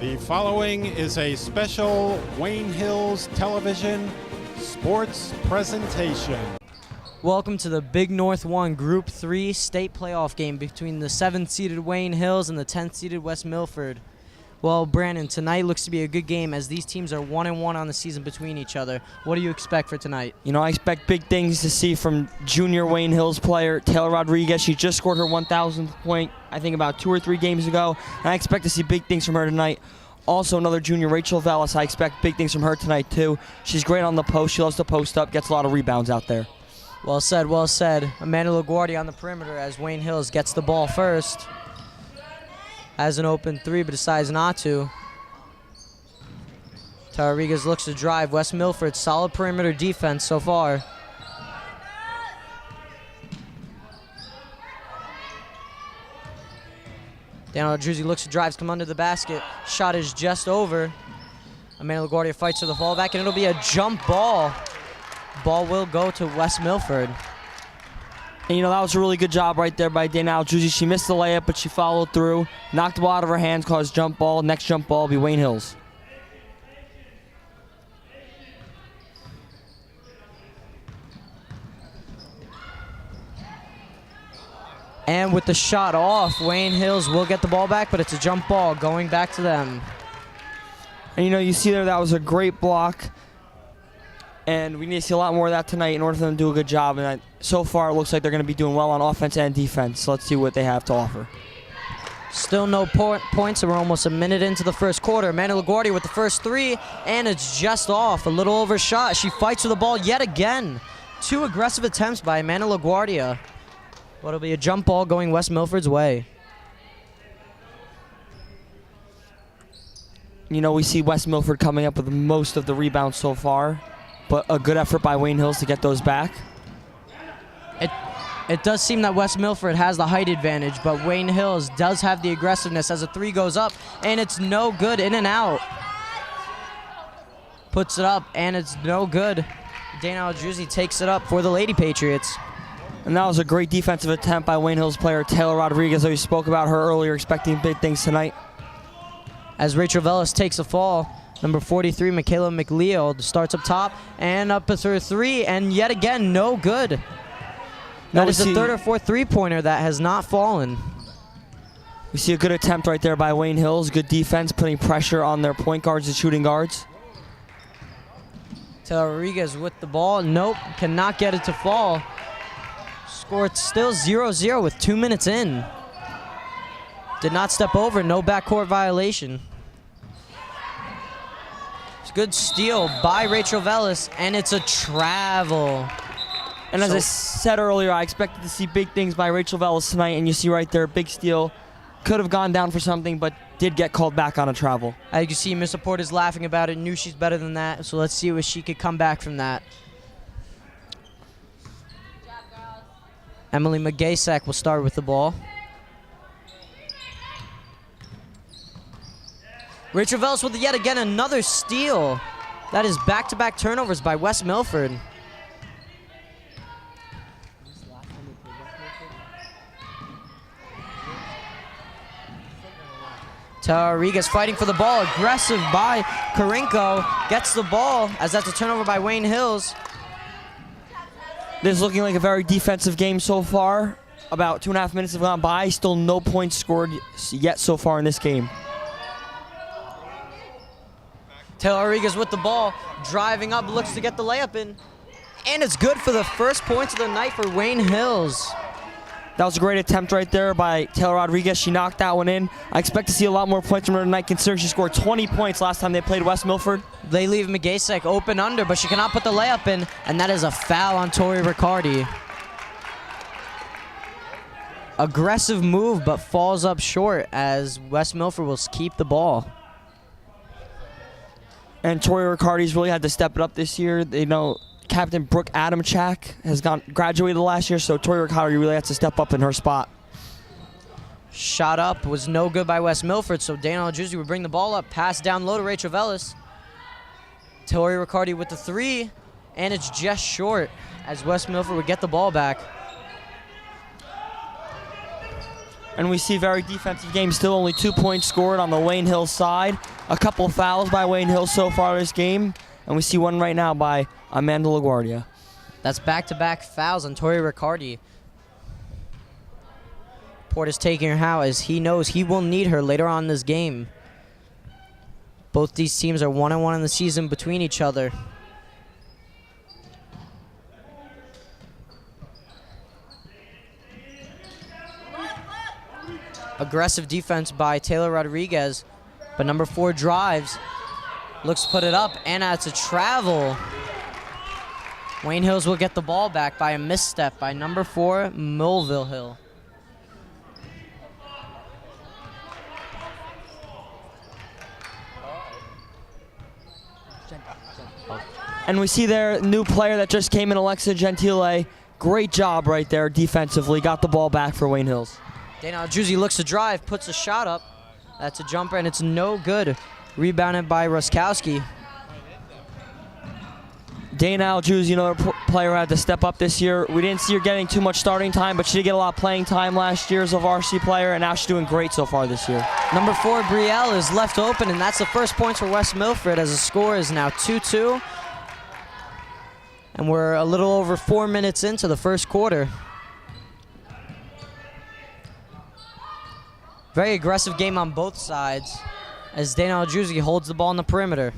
The following is a special Wayne Hills Television sports presentation. Welcome to the Big North 1 Group 3 state playoff game between the 7th-seeded Wayne Hills and the 10th-seeded West Milford. Well, Brandon, tonight looks to be a good game as these teams are 1-1 on the season between each other. What do you expect for tonight? You know, I expect big things to see from junior Wayne Hills player Taylor Rodriguez. She just scored her 1,000th point, I think, about 2 or 3 games ago. And I expect to see big things from her tonight. Also, another junior, Rachel Vellis. I expect big things from her tonight, too. She's great on the post. She loves to post up, gets a lot of rebounds out there. Well said, well said. Amanda LaGuardia on the perimeter as Wayne Hills gets the ball first. Has an open three, but decides not to. Rodriguez looks to drive. West Milford, solid perimeter defense so far. Daniel Druzzi looks to drive, come under the basket. Shot is just over. Amanda LaGuardia fights for the fallback, and it'll be a jump ball. Ball will go to West Milford. And, you know, that was a really good job right there by Danielle Druzzi. She missed the layup, but she followed through. Knocked the ball out of her hands, caused jump ball. Next jump ball will be Wayne Hills. And with the shot off, Wayne Hills will get the ball back, but it's a jump ball going back to them. And, you know, you see there that was a great block. And we need to see a lot more of that tonight in order for them to do a good job. And so far, it looks like they're going to be doing well on offense and defense. So let's see what they have to offer. Still no points, and we're almost a minute into the first quarter. Amanda LaGuardia with the first three, and it's just off. A little overshot. She fights for the ball yet again. 2 aggressive attempts by Amanda LaGuardia. What'll be a jump ball going West Milford's way. You know, we see West Milford coming up with most of the rebounds so far, but a good effort by Wayne Hills to get those back. It does seem that West Milford has the height advantage, but Wayne Hills does have the aggressiveness as a three goes up, and it's no good, in and out. Puts it up, and it's no good. Dana Aldruzzi takes it up for the Lady Patriots. And that was a great defensive attempt by Wayne Hills player Taylor Rodriguez. We spoke about her earlier, expecting big things tonight. As Rachel Vellis takes a fall, number 43, Michaela McLeod, starts up top and up with her three, and yet again, no good. That is the third or fourth three-pointer that has not fallen. We see a good attempt right there by Wayne Hills. Good defense, putting pressure on their point guards and shooting guards. Taylor Rodriguez with the ball. Nope, cannot get it to fall. Score still 0-0 with 2 minutes in. Did not step over, no backcourt violation. It's a good steal by Rachel Vellis, and it's a travel. And as I said earlier, I expected to see big things by Rachel Vellis tonight, and you see right there, big steal. Could have gone down for something, but did get called back on a travel. As you can see, Miss Support is laughing about it, knew she's better than that, so let's see if she could come back from that. Emily McGaysack will start with the ball. Rachel Vellis with yet again another steal. That is back-to-back turnovers by West Milford. Rodriguez fighting for the ball, aggressive by Karinko, gets the ball as that's a turnover by Wayne Hills. This is looking like a very defensive game so far. About 2.5 minutes have gone by, still no points scored yet so far in this game. Taylor Rodriguez with the ball, driving up, looks to get the layup in, and it's good for the first points of the night for Wayne Hills. That was a great attempt right there by Taylor Rodriguez. She knocked that one in. I expect to see a lot more points from her tonight, considering she scored 20 points last time they played West Milford. They leave McGaysack open under, but she cannot put the layup in, and that is a foul on Tori Riccardi. Aggressive move, but falls up short as West Milford will keep the ball. And Tori Riccardi's really had to step it up this year. They know Captain Brooke Adamchak has graduated last year, so Tori Riccardi really has to step up in her spot. Shot up was no good by West Milford, so Dana Aldruzzi would bring the ball up, pass down low to Rachel Vellis. Tori Riccardi with the three, and it's just short as West Milford would get the ball back. And we see very defensive game, still only 2 points scored on the Wayne Hills side. A couple fouls by Wayne Hills so far this game, and we see one right now by Amanda LaGuardia. That's back-to-back fouls on Tori Riccardi. Porter's taking her out as he knows he will need her later on in this game. Both these teams are 1-1 in the season between each other. Aggressive defense by Taylor Rodriguez, but number 4 drives, looks to put it up, and it's a travel. Wayne Hills will get the ball back by a misstep by number 4, Millville Hill. And we see their new player that just came in, Alexa Gentile. Great job right there defensively. Got the ball back for Wayne Hills. Dana Aljuzzi looks to drive, puts a shot up. That's a jumper, and it's no good. Rebounded by Ruskowski. Dana Aljuzzi, another player who had to step up this year. We didn't see her getting too much starting time, but she did get a lot of playing time last year as a varsity player, and now she's doing great so far this year. Number 4, Brielle, is left open, and that's the first points for West Milford as the score is now 2-2. And we're a little over 4 minutes into the first quarter. Very aggressive game on both sides as Dana Aljuzzi holds the ball on the perimeter.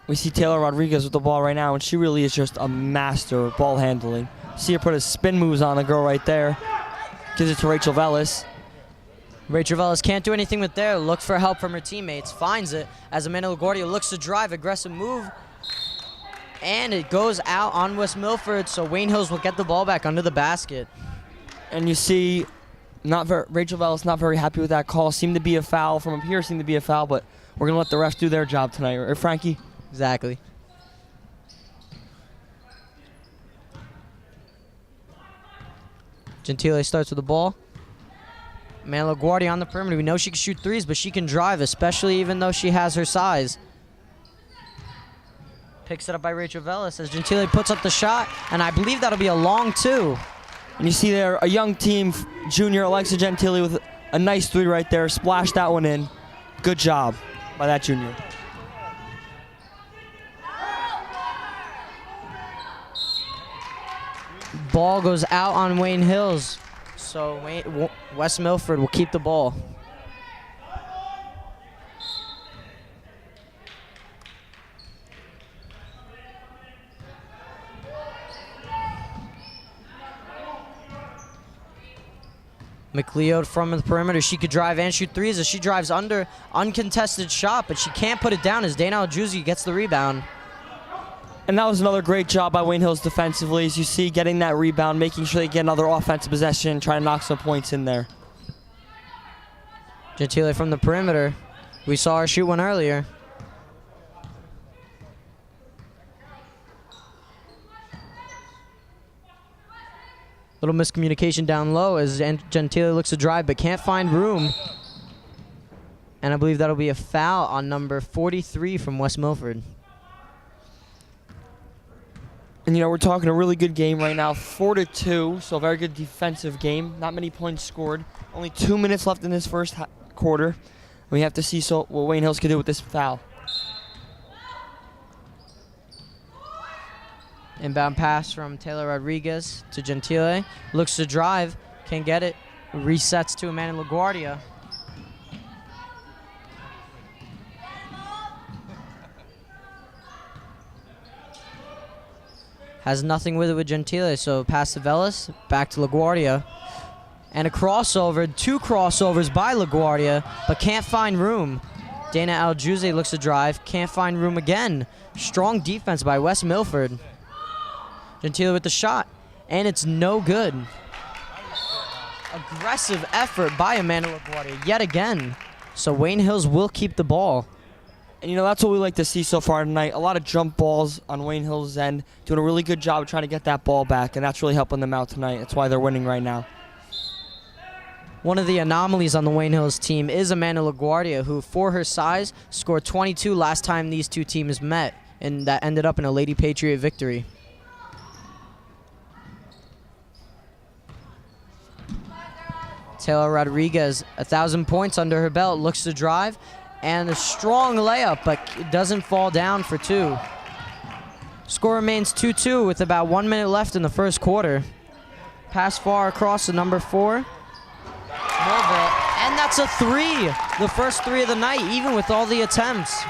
We see Taylor Rodriguez with the ball right now, and she really is just a master of ball handling. See her put a spin moves on the girl right there. Gives it to Rachel Vellis. Rachel Vellis can't do anything with there. Look for help from her teammates. Finds it as Amanda LaGuardia looks to drive. Aggressive move. And it goes out on West Milford, so Wayne Hills will get the ball back under the basket. And you see Rachel Vellis not very happy with that call. Seemed to be a foul. From up here, seemed to be a foul, but we're going to let the refs do their job tonight. Right, Frankie? Exactly. Gentile starts with the ball. Amanda LaGuardia on the perimeter. We know she can shoot threes, but she can drive, especially even though she has her size. Picks it up by Rachel Vellis as Gentile puts up the shot, and I believe that'll be a long 2. And you see there a young team, junior Alexa Gentile with a nice 3 right there. Splashed that one in. Good job by that junior. Ball goes out on Wayne Hills, so West Milford will keep the ball. McLeod from the perimeter. She could drive and shoot threes as she drives under. Uncontested shot, but she can't put it down as Dana Aljuzzi gets the rebound. And that was another great job by Wayne Hills defensively, as you see, getting that rebound, making sure they get another offensive possession, trying to knock some points in there. Gentile from the perimeter. We saw her shoot one earlier. Little miscommunication down low as Gentile looks to drive but can't find room. And I believe that'll be a foul on number 43 from West Milford. And, you know, we're talking a really good game right now, 4-2, so a very good defensive game. Not many points scored. Only 2 minutes left in this first quarter. We have to see what Wayne Hills can do with this foul. Inbound pass from Taylor Rodriguez to Gentile. Looks to drive, can't get it. Resets to Amanda LaGuardia. Has nothing with it with Gentile, so pass to Vellis, back to LaGuardia. And a crossover, 2 crossovers by LaGuardia, but can't find room. Dana Aljuzzi looks to drive, can't find room again. Strong defense by West Milford. Gentile with the shot, and it's no good. Aggressive effort by Amanda LaGuardia yet again. So Wayne Hills will keep the ball. And, you know, that's what we like to see so far tonight. A lot of jump balls on Wayne Hills' end, doing a really good job of trying to get that ball back, and that's really helping them out tonight. That's why they're winning right now. One of the anomalies on the Wayne Hills team is Amanda LaGuardia, who, for her size, scored 22 last time these two teams met, and that ended up in a Lady Patriot victory. Taylor Rodriguez, 1,000 points under her belt, looks to drive, and a strong layup, but it doesn't fall down for two. Score remains 2-2 with about 1 minute left in the first quarter. Pass far across to number 4. Milford, and that's a three. The first three of the night, even with all the attempts.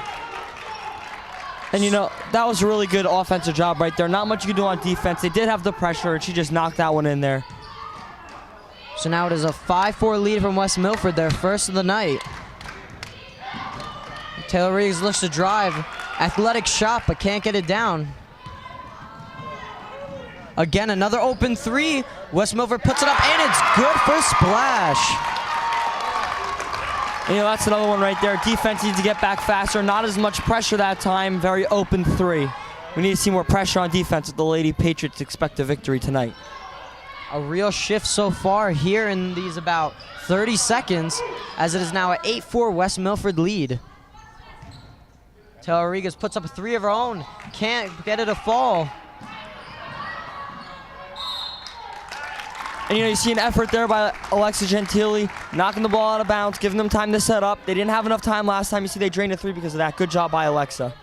And you know, that was a really good offensive job right there. Not much you could do on defense. They did have the pressure, and she just knocked that one in there. So now it is a 5-4 lead from West Milford, their first of the night. Taylor Riggs looks to drive. Athletic shot, but can't get it down. Again, another open three. West Milford puts it up, and it's good for splash. You know, that's another one right there. Defense needs to get back faster. Not as much pressure that time. Very open three. We need to see more pressure on defense if the Lady Patriots expect a victory tonight. A real shift so far here in these about 30 seconds, as it is now an 8-4 West Milford lead. Taylor Rodriguez puts up a three of her own. Can't get it to fall. And you know, you see an effort there by Alexa Gentili, knocking the ball out of bounds, giving them time to set up. They didn't have enough time last time. You see they drained a three because of that. Good job by Alexa.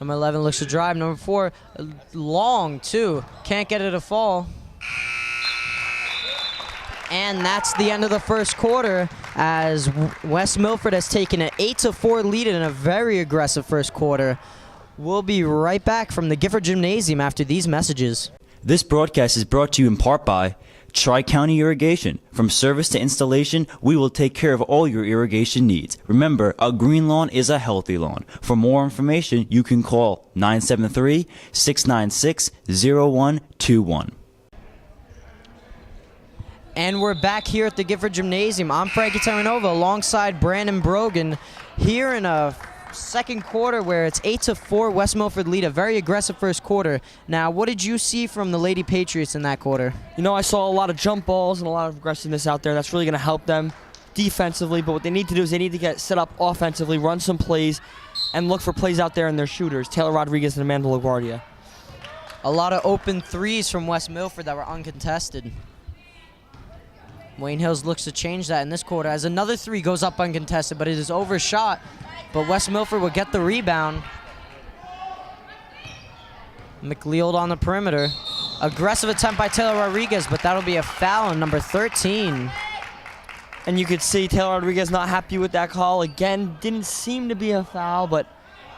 Number 11 looks to drive. Number 4, long too. Can't get it to fall. And that's the end of the first quarter, as West Milford has taken an 8-4 lead in a very aggressive first quarter. We'll be right back from the Gifford Gymnasium after these messages. This broadcast is brought to you in part by Tri-County Irrigation. From service to installation, we will take care of all your irrigation needs. Remember, a green lawn is a healthy lawn. For more information, you can call 973-696-0121. And we're back here at the Gifford Gymnasium. I'm Frankie Terranova alongside Brandon Brogan here in a second quarter where it's 8-4 West Milford lead, a very aggressive first quarter. Now, what did you see from the Lady Patriots in that quarter? You know, I saw a lot of jump balls and a lot of aggressiveness out there. That's really going to help them defensively, but what they need to do is they need to get set up offensively, run some plays, and look for plays out there in their shooters, Taylor Rodriguez and Amanda LaGuardia. A lot of open threes from West Milford that were uncontested. Wayne Hills looks to change that in this quarter as another three goes up uncontested, but it is overshot. But West Milford will get the rebound. McLeod on the perimeter. Aggressive attempt by Taylor Rodriguez, but that'll be a foul on number 13. And you could see Taylor Rodriguez not happy with that call. Again, didn't seem to be a foul, but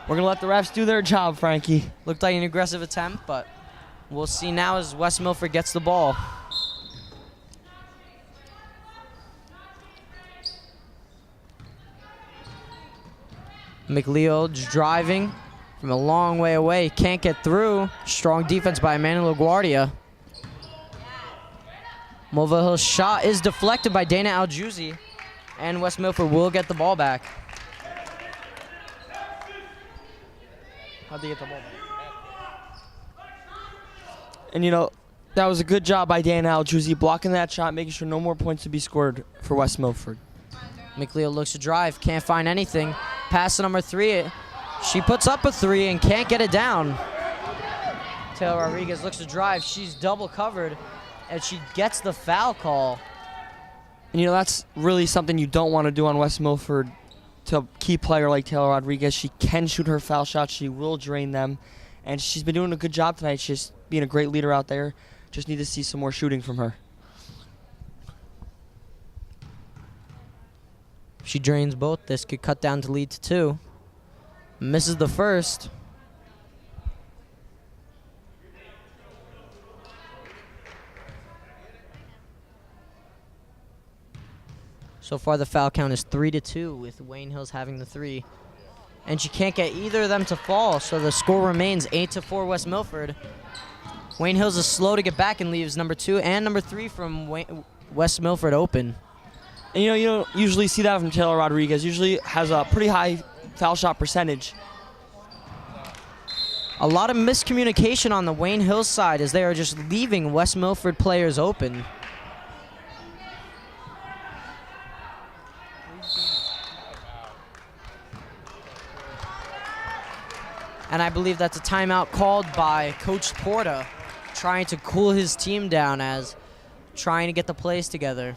we're going to let the refs do their job, Frankie. Looked like an aggressive attempt, but we'll see now as West Milford gets the ball. McLeod driving from a long way away. Can't get through. Strong defense by Amanda LaGuardia. Mulva Hill's shot is deflected by Dana Aljouzi, and West Milford will get the ball back. How'd they get the ball back? And you know, that was a good job by Dana Aljouzi, blocking that shot, making sure no more points to be scored for West Milford. McLeod looks to drive, can't find anything. Pass to number 3. She puts up a three and can't get it down. Taylor Rodriguez looks to drive. She's double covered, and she gets the foul call. And you know, that's really something you don't want to do on West Milford. To a key player like Taylor Rodriguez, she can shoot her foul shots. She will drain them. And she's been doing a good job tonight. She's being a great leader out there. Just need to see some more shooting from her. If she drains both, this could cut down to lead to 2. Misses the first. So far the foul count is 3-2 with Wayne Hills having the 3. And she can't get either of them to fall, so the score remains 8-4 West Milford. Wayne Hills is slow to get back and leaves number 2 and number 3 from West Milford open. And you know, you don't usually see that from Taylor Rodriguez. Usually has a pretty high foul shot percentage. A lot of miscommunication on the Wayne Hills side as they are just leaving West Milford players open. And I believe that's a timeout called by Coach Porta, trying to cool his team down as trying to get the plays together.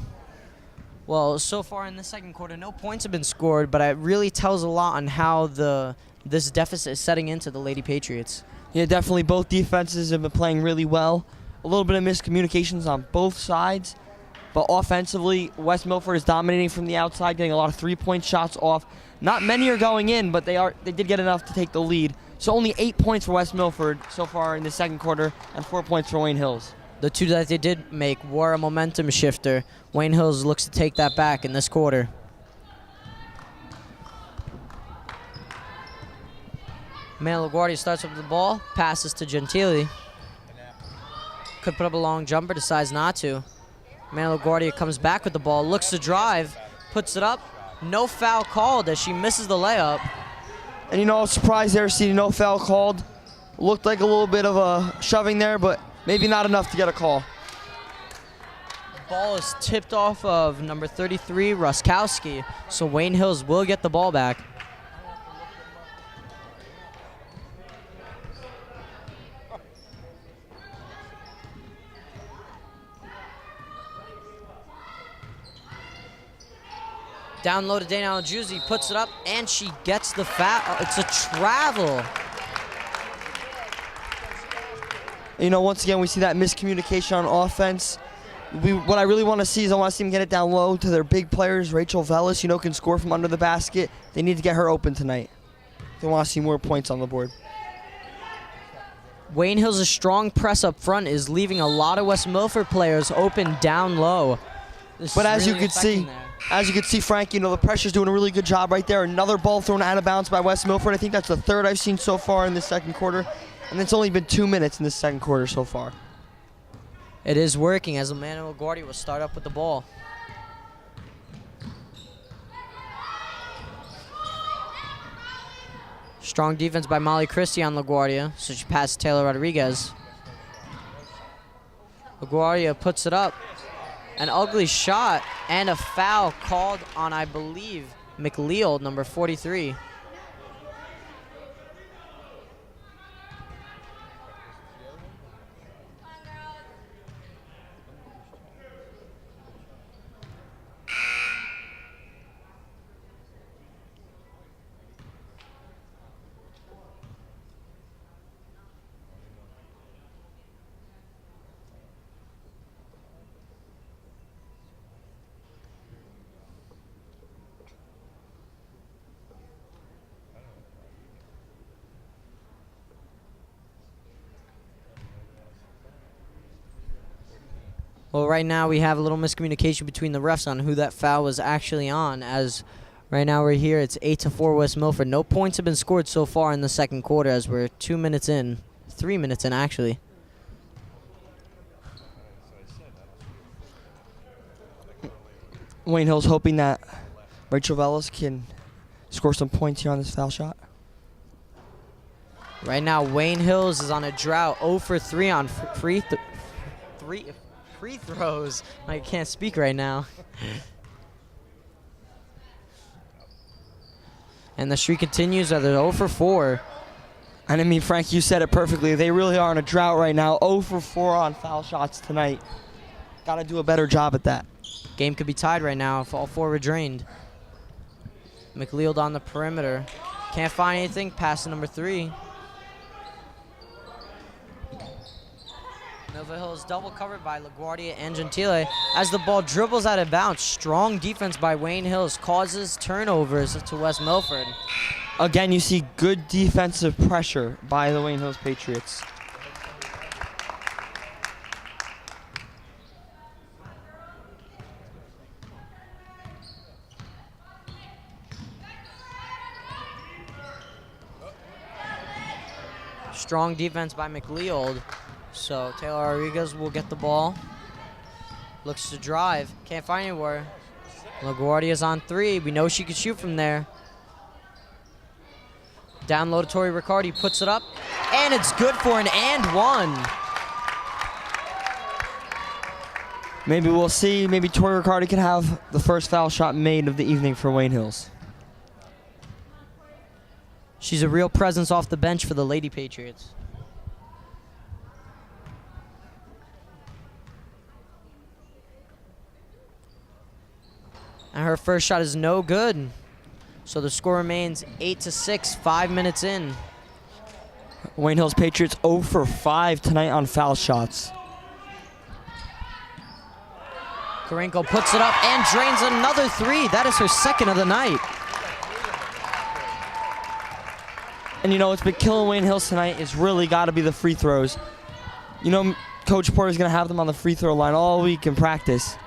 Well, so far in the second quarter, no points have been scored, but it really tells a lot on how this deficit is setting into the Lady Patriots. Yeah, definitely both defenses have been playing really well. A little bit of miscommunications on both sides, but offensively, West Milford is dominating from the outside, getting a lot of three-point shots off. Not many are going in, but they did get enough to take the lead. So only 8 points for West Milford so far in the second quarter, and 4 points for Wayne Hills. The two that they did make were a momentum shifter. Wayne Hills looks to take that back in this quarter. Mano LaGuardia starts up with the ball, passes to Gentili. Could put up a long jumper, decides not to. Mano LaGuardia comes back with the ball, looks to drive, puts it up. No foul called as she misses the layup. And I was surprised there seeing no foul called. Looked like a little bit of a shoving there, but maybe not enough to get a call. Ball is tipped off of number 33, Ruskowski, so Wayne Hills will get the ball back. Down low to Dana Aljuzzi, puts it up, and she gets the foul. It's a travel. Once again, we see that miscommunication on offense. What I really want to see is I want to see them get it down low to their big players. Rachel Vellis, can score from under the basket. They need to get her open tonight. They want to see more points on the board. Wayne Hills' strong press up front is leaving a lot of West Milford players open down low. But as you can see, Frankie, the pressure's doing a really good job right there. Another ball thrown out of bounds by West Milford. I think that's the third I've seen so far in the second quarter. And it's only been 2 minutes in the second quarter so far. It is working as Mano LaGuardia will start up with the ball. Strong defense by Molly Christie on LaGuardia, so she passes Taylor Rodriguez. LaGuardia puts it up. An ugly shot and a foul called on, I believe, McLeod, number 43. Well, right now we have a little miscommunication between the refs on who that foul was actually on, as right now we're here, it's 8-4 West Milford. No points have been scored so far in the second quarter as we're 2 minutes in, 3 minutes in actually. Wayne Hill's hoping that Rachel Vellis can score some points here on this foul shot. Right now, Wayne Hills is on a drought, 0 for 3 on free throws. I can't speak right now. And the streak continues as they're 0 for 4. And I mean, Frank, you said it perfectly. They really are on a drought right now. 0 for 4 on foul shots tonight. Got to do a better job at that. Game could be tied right now if all 4 were drained. McLeod on the perimeter. Can't find anything. Pass to number 3. Nova Hill is double covered by LaGuardia and Gentile as the ball dribbles out of bounds. Strong defense by Wayne Hills causes turnovers to West Milford. Again, you see good defensive pressure by the Wayne Hills Patriots. Strong defense by McLeod. So Taylor Rodriguez will get the ball. Looks to drive. Can't find anywhere. LaGuardia's on 3. We know she can shoot from there. Down low to Tori Riccardi. Puts it up. And and it's good for an and one. Maybe we'll see. Maybe Tori Riccardi can have the first foul shot made of the evening for Wayne Hills. She's a real presence off the bench for the Lady Patriots. And her first shot is no good. So the score remains 8-6, 5 minutes in. Wayne Hills Patriots 0 for 5 tonight on foul shots. Karenko puts it up and drains another three. That is her second of the night. And you know, what's been killing Wayne Hills tonight is really got to be the free throws. You know, Coach Porter's going to have them on the free throw line all week in practice.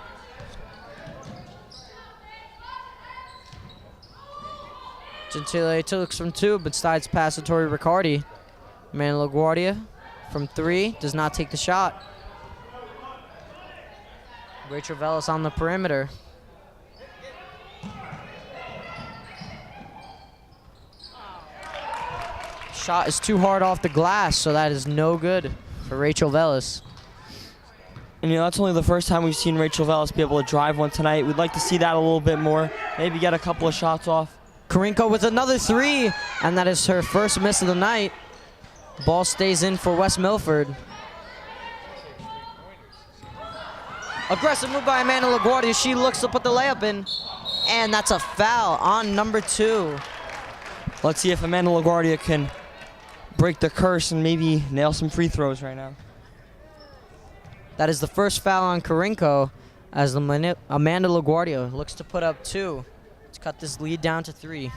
Gentile took from two, but decides pass to Tori Riccardi. Amanda LaGuardia from three, does not take the shot. Rachel Vellis on the perimeter. Shot is too hard off the glass, so that is no good for Rachel Vellis. And you know, that's only the first time we've seen Rachel Vellis be able to drive one tonight. We'd like to see that a little bit more. Maybe get a couple of shots off. Karenko with another three, and that is her first miss of the night. Ball stays in for West Milford. Aggressive move by Amanda LaGuardia. She looks to put the layup in, and that's a foul on number 2. Let's see if Amanda LaGuardia can break the curse and maybe nail some free throws right now. That is the first foul on Karenko as Amanda LaGuardia looks to put up 2. Let's cut this lead down to 3.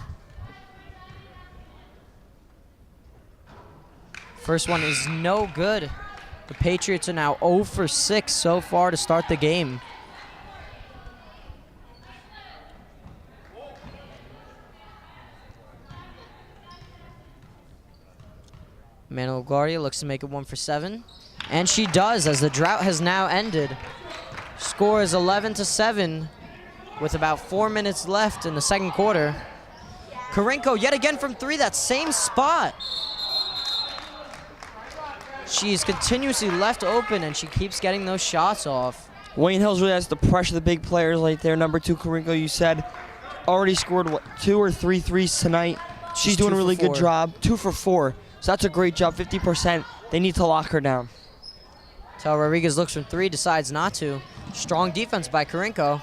First one is no good. The Patriots are now 0 for 6 so far to start the game. Amanda LaGuardia looks to make it 1 for 7. And she does, as the drought has now ended. Score is 11-7 with about 4 minutes left in the second quarter. Karenko yet again from 3, that same spot. She's continuously left open, and she keeps getting those shots off. Wayne Hills really has to pressure the big players right there. Number 2, Karenko, you said, already scored, what, 2 or 3 threes tonight. She's doing a really good job. 2 for 4. So that's a great job, 50%. They need to lock her down. Tel Rodriguez looks from 3, decides not to. Strong defense by Karenko.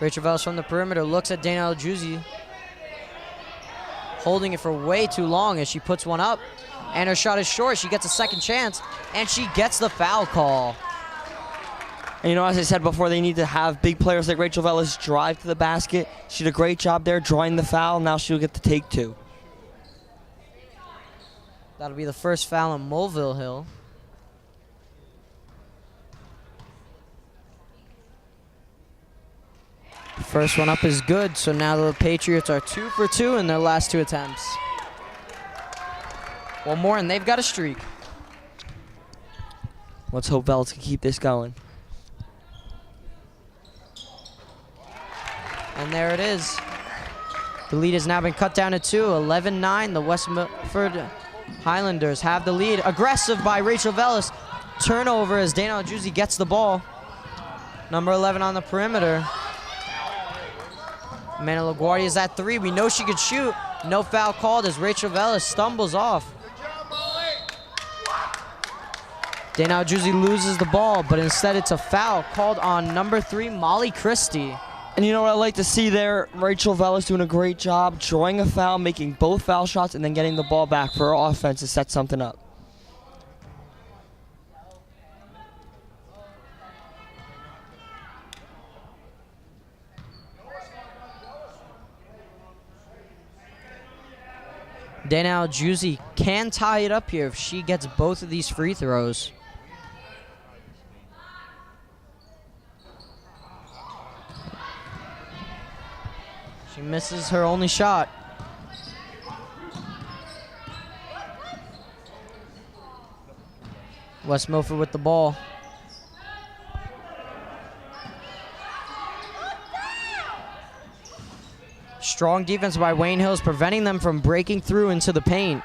Rachel Vellis from the perimeter looks at Dana Aljouzi, holding it for way too long as she puts one up. And her shot is short. She gets a second chance, and she gets the foul call. And you know, as I said before, they need to have big players like Rachel Vellis drive to the basket. She did a great job there drawing the foul. Now she'll get to take 2. That'll be the first foul on Mulville Hill. First one up is good, so now the Patriots are 2 for 2 in their last 2 attempts. One more, and they've got a streak. Let's hope Vellis can keep this going. And there it is. The lead has now been cut down to 2, 11-9. The West Milford Highlanders have the lead. Aggressive by Rachel Vellis. Turnover as Dana Aljouzi gets the ball. Number 11 on the perimeter. Amanda LaGuardia is at 3. We know she could shoot. No foul called as Rachel Vellis stumbles off. Dana Aljouzi loses the ball, but instead it's a foul called on number 3, Molly Christie. And you know what I like to see there? Rachel Vellis doing a great job, drawing a foul, making both foul shots, and then getting the ball back for her offense to set something up. Dana Aljouzi can tie it up here if she gets both of these free throws. She misses her only shot. West Milford with the ball. Strong defense by Wayne Hills, preventing them from breaking through into the paint.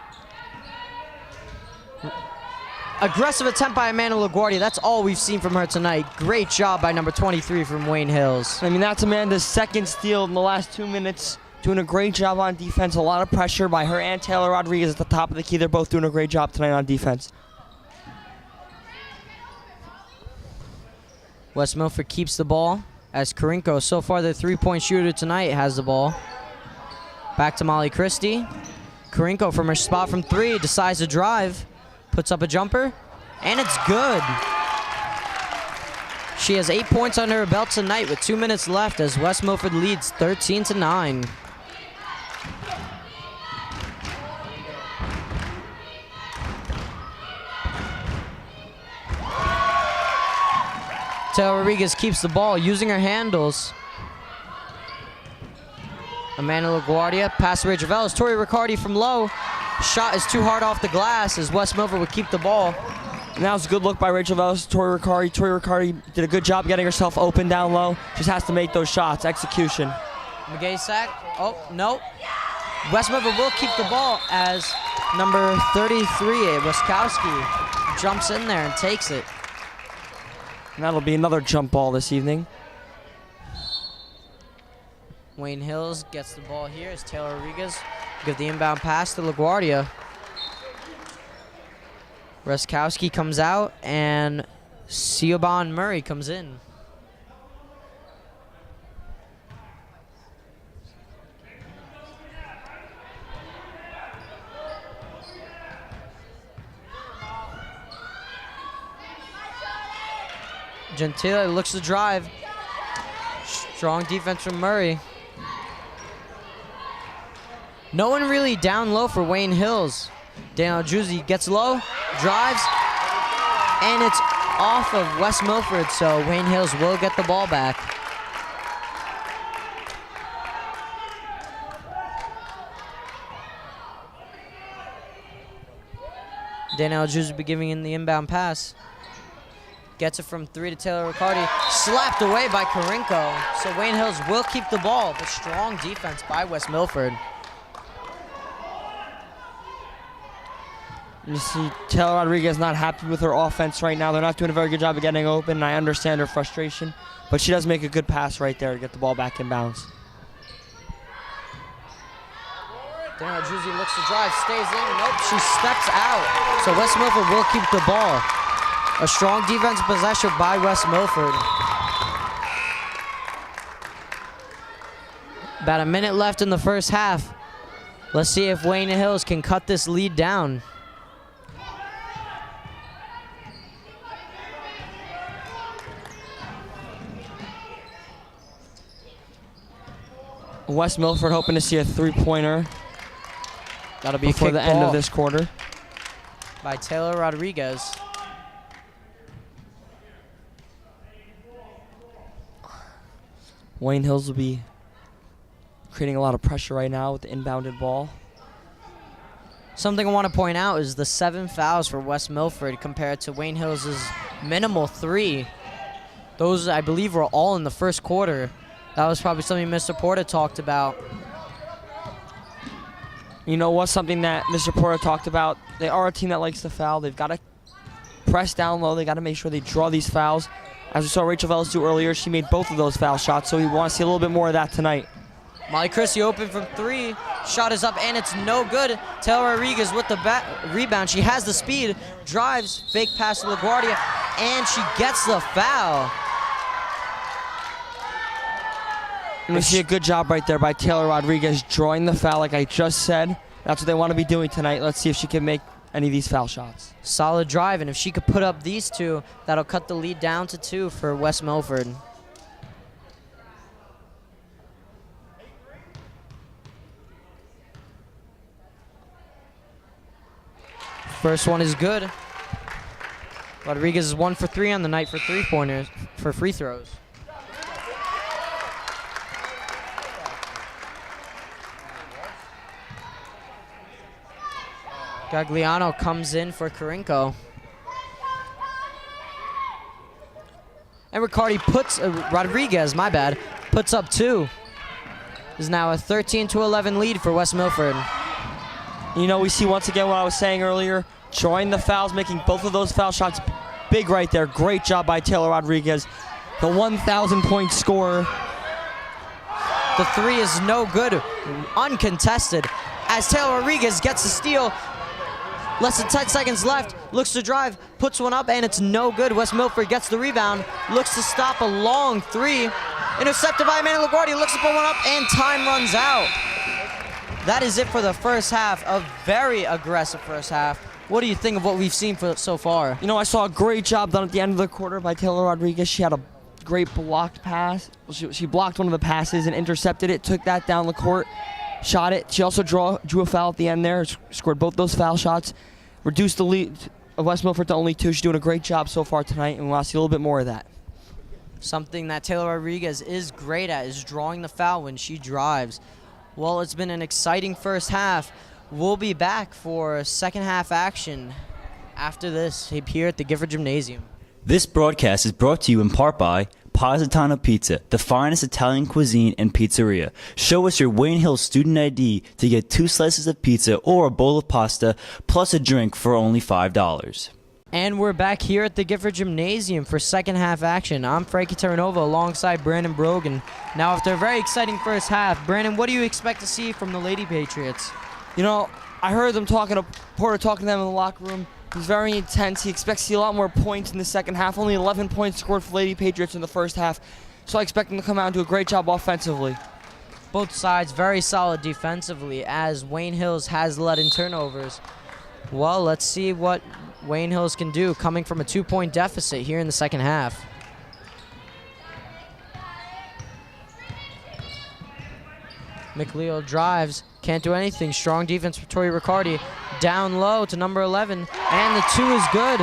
Aggressive attempt by Amanda LaGuardia. That's all we've seen from her tonight. Great job by number 23 from Wayne Hills. I mean, that's Amanda's second steal in the last 2 minutes. Doing a great job on defense. A lot of pressure by her and Taylor Rodriguez at the top of the key. They're both doing a great job tonight on defense. West Milford keeps the ball as Karinko, so far their three-point shooter tonight, has the ball. Back to Molly Christie. Karinko from her spot from three decides to drive. Puts up a jumper, and it's good. She has 8 points under her belt tonight with 2 minutes left as West Milford leads 13-9. Taylor Rodriguez keeps the ball using her handles. Amanda LaGuardia, pass to Rachel Velas. Tori Riccardi from low. Shot is too hard off the glass as West Milford would keep the ball. And that was a good look by Rachel Velas, Tori Riccardi. Tori Riccardi did a good job getting herself open down low. Just has to make those shots. Execution. McGay sack. Oh, no. West Milford will keep the ball as number 33, Waskowski, jumps in there and takes it. And that'll be another jump ball this evening. Wayne Hills gets the ball here as Taylor Rodriguez give the inbound pass to LaGuardia. Waskowski comes out and Siobhan Murray comes in. Gentile looks to drive. Strong defense from Murray. No one really down low for Wayne Hills. Daniel Juzzi gets low, drives, and it's off of West Milford, so Wayne Hills will get the ball back. Daniel Juzzi be giving in the inbound pass. Gets it from three to Taylor Riccardi. Slapped away by Karinko. So Wayne Hills will keep the ball, but strong defense by West Milford. You see Taylor Rodriguez not happy with her offense right now. They're not doing a very good job of getting open, and I understand her frustration. But she does make a good pass right there to get the ball back in bounds. Daniel Juzzi looks to drive, stays in. Nope, she steps out. So West Milford will keep the ball. A strong defensive possession by West Milford. About a minute left in the first half. Let's see if Wayne Hills can cut this lead down. West Milford hoping to see a three-pointer. That'll be before a the end of this quarter. By Taylor Rodriguez. Wayne Hills will be creating a lot of pressure right now with the inbounded ball. Something I want to point out is the 7 fouls for West Milford compared to Wayne Hills' minimal 3. Those, I believe, were all in the first quarter. That was probably something Mr. Porter talked about. You know what's something that Mr. Porter talked about? They are a team that likes to foul. They've got to press down low. They got to make sure they draw these fouls. As we saw Rachel Velas do earlier, she made both of those foul shots, so we want to see a little bit more of that tonight. Molly Christie open from 3. Shot is up, and it's no good. Taylor Rodriguez with the rebound. She has the speed, drives, fake pass to LaGuardia, and she gets the foul. And we see a good job right there by Taylor Rodriguez drawing the foul like I just said. That's what they want to be doing tonight. Let's see if she can make any of these foul shots. Solid drive, and if she could put up these 2, that'll cut the lead down to 2 for West Milford. First one is good. Rodriguez is 1 for 3 on the night for three-pointers, for free throws. Gagliano comes in for Karinko. And Rodriguez, puts up 2. is now a 13-11 lead for West Milford. You know, we see once again what I was saying earlier, drawing the fouls, making both of those foul shots big right there. Great job by Taylor Rodriguez, the 1,000-point scorer. The three is no good, uncontested, as Taylor Rodriguez gets the steal. Less than 10 seconds left, looks to drive, puts one up, and it's no good. West Milford gets the rebound, looks to stop a long three. Intercepted by Amanda LaGuardia, looks to put one up, and time runs out. That is it for the first half, a very aggressive first half. What do you think of what we've seen so far? You know, I saw a great job done at the end of the quarter by Taylor Rodriguez. She had a great blocked pass. She blocked one of the passes and intercepted it, took that down the court, shot it. She also drew a foul at the end there, scored both those foul shots, reduced the lead of West Milford to only 2. She's doing a great job so far tonight, and we want to see a little bit more of that. Something that Taylor Rodriguez is great at is drawing the foul when she drives. Well, it's been an exciting first half. We'll be back for second half action after this here at the Gifford Gymnasium. This broadcast is brought to you in part by Positano Pizza, the finest Italian cuisine and pizzeria. Show us your Wayne Hills student ID to get 2 slices of pizza or a bowl of pasta, plus a drink for only $5. And we're back here at the Gifford Gymnasium for second half action. I'm Frankie Terranova alongside Brandon Brogan. Now, after a very exciting first half, Brandon, what do you expect to see from the Lady Patriots? You know, I heard them Porter talking to them in the locker room. He's very intense. He expects to see a lot more points in the second half. Only 11 points scored for Lady Patriots in the first half. So I expect them to come out and do a great job offensively. Both sides very solid defensively, as Wayne Hills has led in turnovers. Well, let's see what Wayne Hills can do coming from a 2-point deficit here in the second half. McLeod drives, can't do anything. Strong defense for Tori Riccardi. Down low to number 11, and the 2 is good,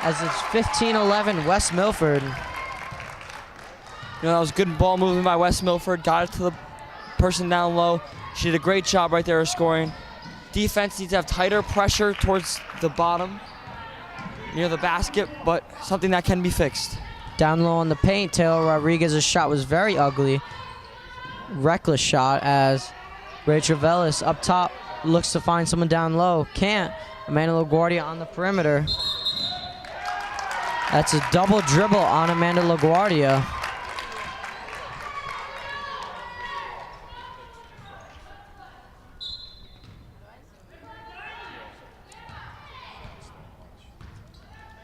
as it's 15-11 West Milford. You know, that was good ball movement by West Milford. Got it to the person down low. She did a great job right there of scoring. Defense needs to have tighter pressure towards the bottom, near the basket, but something that can be fixed. Down low on the paint, Taylor Rodriguez's shot was very ugly. Reckless shot, as Rachel Vellis up top looks to find someone down low. Can't. Amanda LaGuardia on the perimeter. That's a double dribble on Amanda LaGuardia.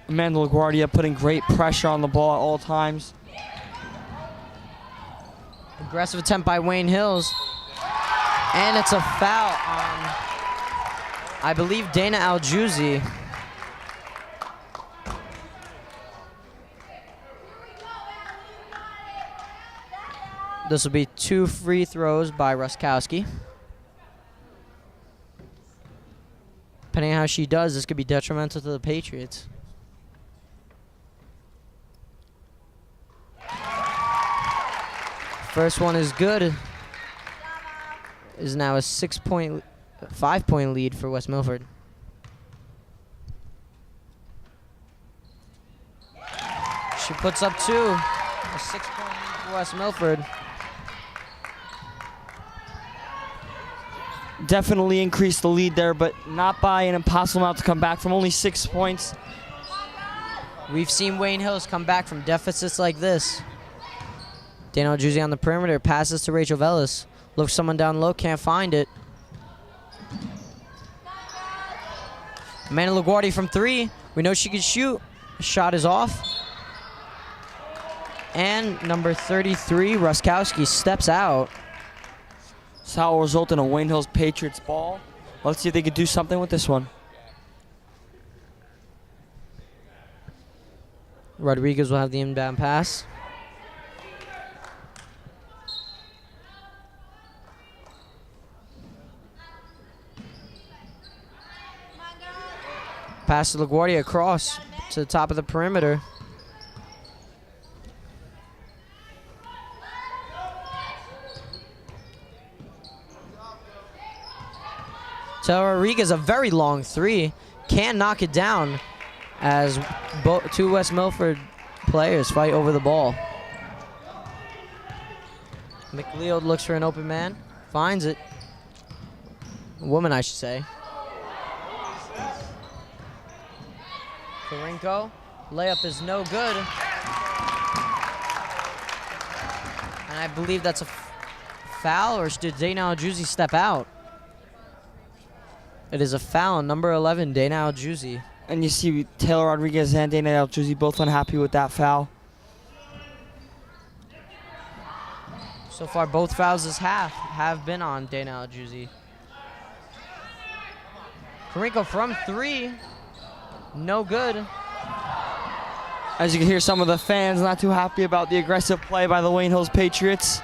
Amanda LaGuardia putting great pressure on the ball at all times. Aggressive attempt by Wayne Hills. And it's a foul on, I believe, Dana Aljouzi. This will be 2 free throws by Ruskowski. Depending on how she does, this could be detrimental to the Patriots. First one is good. Is now a 5-point lead for West Milford. She puts up 2. A 6-point lead for West Milford. Definitely increased the lead there, but not by an impossible amount to come back from only 6 points. We've seen Wayne Hills come back from deficits like this. Daniel Juzzi on the perimeter, passes to Rachel Vellis. Looks someone down low, can't find it. Amanda LaGuardia from 3. We know she can shoot. Shot is off. And number 33, Ruskowski, steps out. So that will result in a Wayne Hills Patriots ball. Let's see if they can do something with this one. Rodriguez will have the inbound pass. Pass to LaGuardia across to the top of the perimeter. Taylor Rodriguez, a very long 3. Can't knock it down as 2 West Milford players fight over the ball. McLeod looks for an open man. Finds it. Woman, I should say. Karinko. Layup is no good. And I believe that's a foul, or did Dana Al-Juzi step out? It is a foul, number 11, Dana Al-Juzi. And you see Taylor Rodriguez and Dana Al-Juzi both unhappy with that foul. So far, both fouls this half have been on Dana Al-Juzi. Karinko from 3. No good. As you can hear, some of the fans not too happy about the aggressive play by the Wayne Hills Patriots.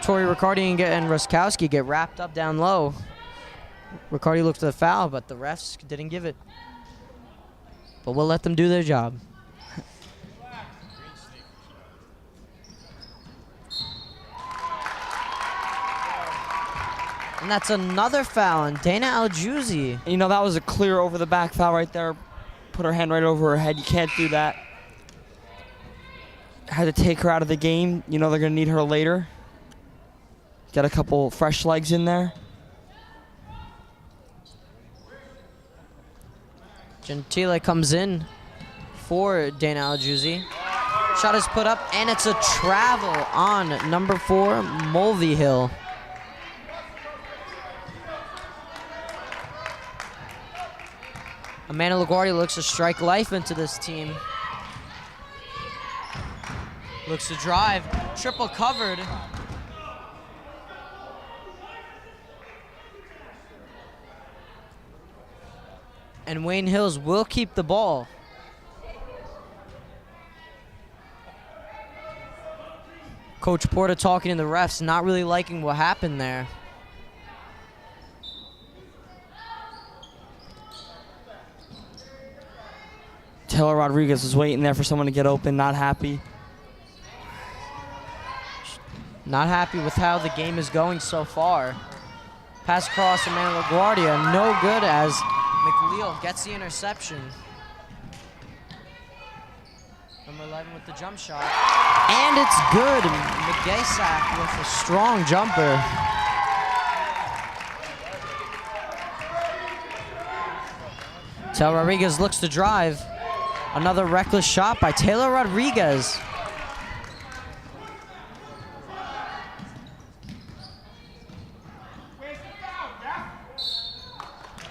Torrey Riccardi and Ruskowski get wrapped up down low. Riccardi looked for the foul, but the refs didn't give it. But we'll let them do their job. And that's another foul on Dana Al-Juzi. You know, that was a clear over the back foul right there. Put her hand right over her head. You can't do that. Had to take her out of the game. You know they're going to need her later. Get a couple fresh legs in there. Gentile comes in for Dana Al-Juzi. Shot is put up, and it's a travel on number 4, Mulvihill. Amanda LaGuardia looks to strike life into this team. Looks to drive, triple covered. And Wayne Hills will keep the ball. Coach Porter talking to the refs, not really liking what happened there. Taylor Rodriguez was waiting there for someone to get open, not happy. Not happy with how the game is going so far. Pass across to Amanda LaGuardia, no good as McLeod gets the interception. Number 11 with the jump shot. And it's good. McGaysack with a strong jumper. Taylor Rodriguez looks to drive. Another reckless shot by Taylor Rodriguez.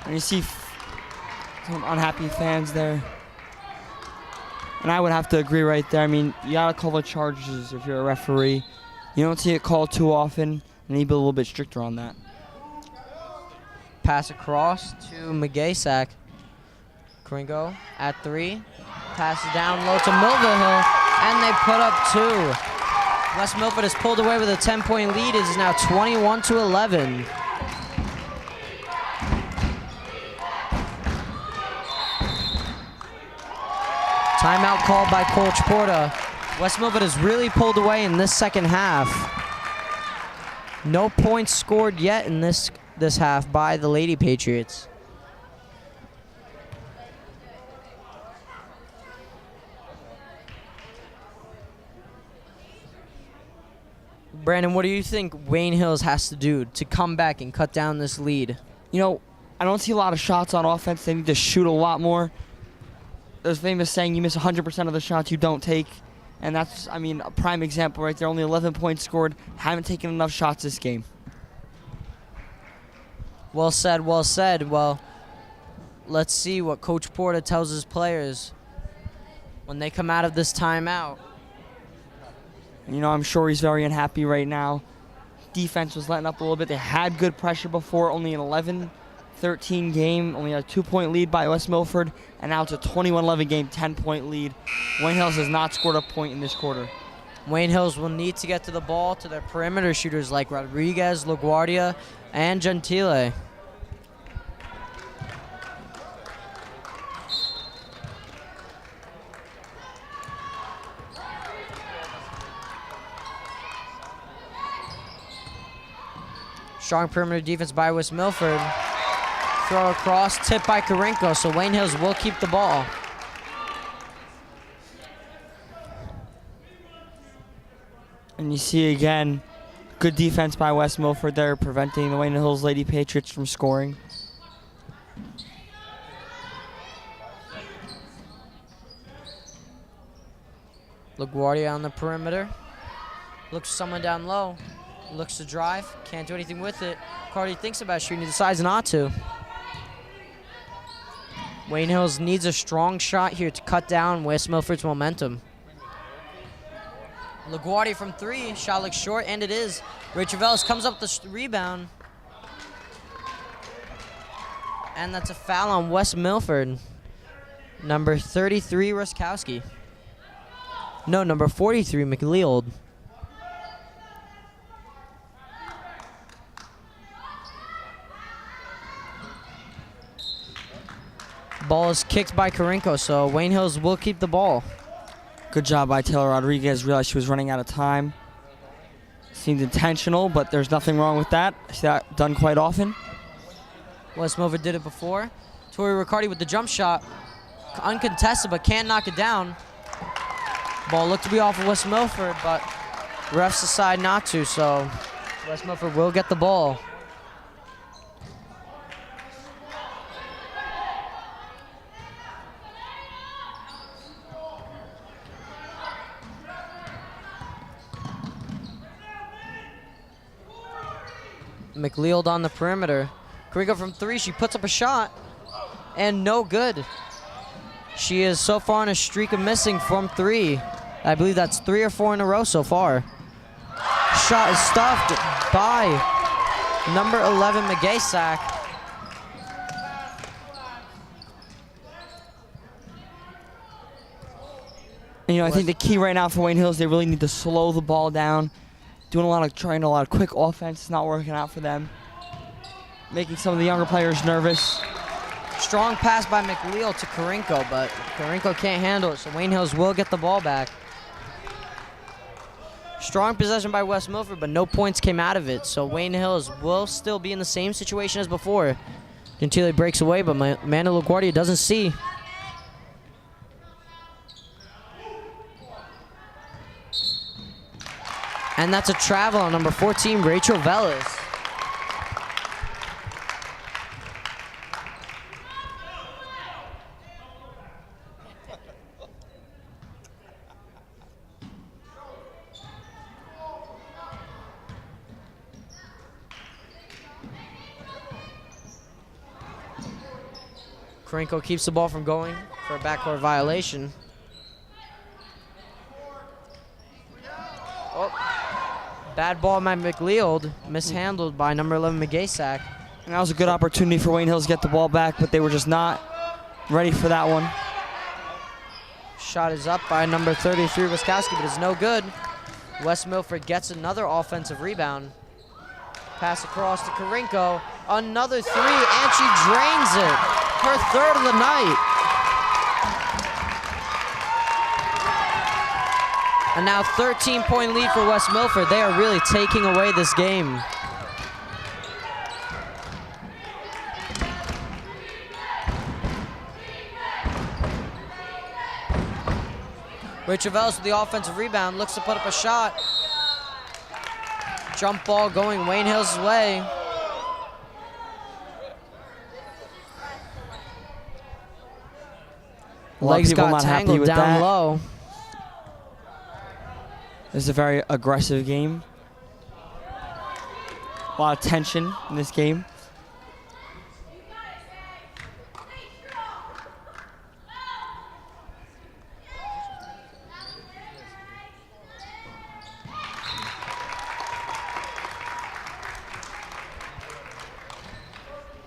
And you see some unhappy fans there. And I would have to agree right there. I mean, you gotta call the charges if you're a referee. You don't see it called too often, and you be a little bit stricter on that. Pass across to McGaysack. Karinko at 3. Pass it down low to Milford, and they put up 2. West Milford has pulled away with a 10-point lead. It is now 21-11. Timeout called by Coach Porter. West Milford has really pulled away in this second half. No points scored yet in this half by the Lady Patriots. Brandon, what do you think Wayne Hills has to do to come back and cut down this lead? You know, I don't see a lot of shots on offense. They need to shoot a lot more. There's a famous saying, you miss 100% of the shots you don't take. And that's, I mean, a prime example right there. Only 11 points scored. Haven't taken enough shots this game. Well said, well said. Well, let's see what Coach Porter tells his players when they come out of this timeout. You know, I'm sure he's very unhappy right now. Defense was letting up a little bit. They had good pressure before, only an 11-13 game, only a 2-point lead by West Milford, and now it's a 21-11 game, 10-point lead. Wayne Hills has not scored a point in this quarter. Wayne Hills will need to get to the ball to their perimeter shooters like Rodriguez, LaGuardia, and Gentile. Strong perimeter defense by West Milford. Throw across, tip by Karinko, so Wayne Hills will keep the ball. And you see again, Good defense by West Milford there, preventing the Wayne Hills Lady Patriots from scoring. LaGuardia on the perimeter. Looks for someone down low. Looks to drive. Can't do anything with it. Cardi thinks about shooting. He decides not to. Wayne Hills needs a strong shot here to cut down West Milford's momentum. LaGuardia from 3. Shot looks short, and it is. Rachel Velas comes up with the rebound. And that's a foul on West Milford. Number 33, Ruskowski. No, number 43, McLeod. Ball is kicked by Karinko, so Wayne Hills will keep the ball. Good job by Taylor Rodriguez. Realized she was running out of time. Seemed intentional, but there's nothing wrong with that. I see that done quite often. West Milford did it before. Tori Riccardi with the jump shot. Uncontested, but can't knock it down. Ball looked to be off of West Milford, but refs decide not to, so West Milford will get the ball. McLeod on the perimeter. Karinko from 3, she puts up a shot, and no good. She is so far on a streak of missing from 3. I believe that's 3 or 4 in a row so far. Shot is stuffed by number 11, McGaysack. And, I think the key right now for Wayne Hills, they really need to slow the ball down. Trying a lot of quick offense. It's not working out for them. Making some of the younger players nervous. Strong pass by McLeod to Karinko, but Karinko can't handle it, so Wayne Hills will get the ball back. Strong possession by West Milford, but no points came out of it, so Wayne Hills will still be in the same situation as before. Gentile breaks away, but Amanda LaGuardia doesn't see. And that's a travel on number 14, Rachel Velas. Karinko keeps the ball from going for a backcourt violation. Oh, bad ball by McLeod, mishandled by number 11 McGaysack. And that was a good opportunity for Wayne Hills to get the ball back, but they were just not ready for that one. Shot is up by number 33 Ruskowski, but it's no good. West Milford gets another offensive rebound. Pass across to Karinko, another 3, and she drains it. Her 3rd of the night. And now 13-point lead for West Milford. They are really taking away this game. Rachel Velas with the offensive rebound, looks to put up a shot. Jump ball going Wayne Hills' way. Legs got tangled down low. This is a very aggressive game. A lot of tension in this game.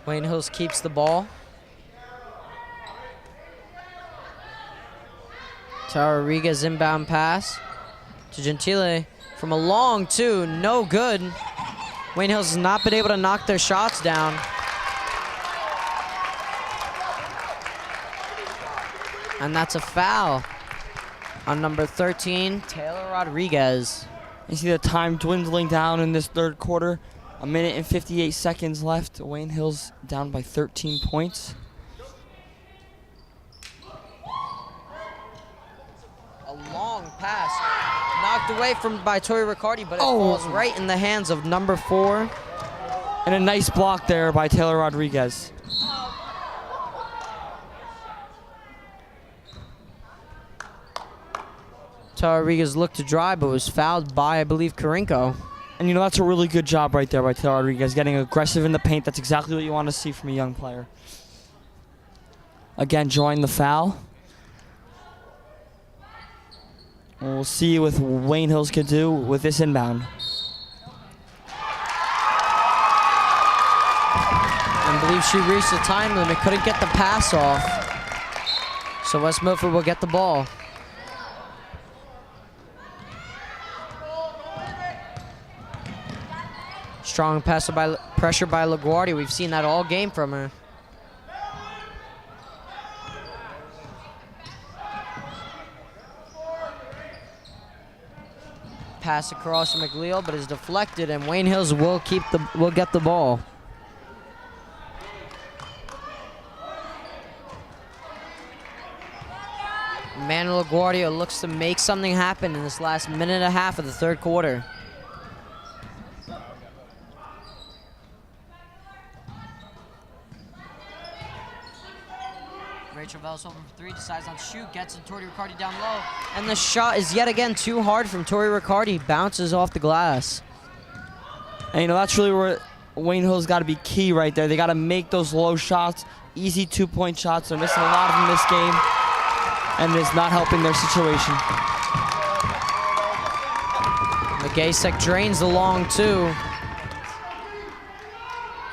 Wayne Hills keeps the ball. Tara Rodriguez inbound pass to Gentile from a long 2, no good. Wayne Hills has not been able to knock their shots down. And that's a foul on number 13, Taylor Rodriguez. You see the time dwindling down in this 3rd quarter. 1 minute and 58 seconds left. Wayne Hills down by 13 points. A long pass, knocked poked away by Tori Riccardi, but it falls right in the hands of number 4. And a nice block there by Taylor Rodriguez. Taylor Rodriguez looked to drive, but was fouled by, I believe, Karinko. And that's a really good job right there by Taylor Rodriguez, getting aggressive in the paint. That's exactly what you want to see from a young player. Again, drawing the foul. And we'll see what Wayne Hills can do with this inbound. I believe she reached the time limit, couldn't get the pass off. So West Milford will get the ball. Strong pressure by LaGuardia. We've seen that all game from her. Pass across to McLeod, but is deflected, and Wayne Hills will get the ball. Amanda LaGuardia looks to make something happen in this last minute and a half of the third quarter. Rachel Vellis open for 3, decides not to shoot, gets it Tori Riccardi down low, and the shot is yet again too hard from Tori Riccardi, bounces off the glass. And that's really where Wayne Hills got to be key right there. They got to make those low shots, easy 2-point shots. They're missing a lot of them this game, and it's not helping their situation. Gasek drains the long 2.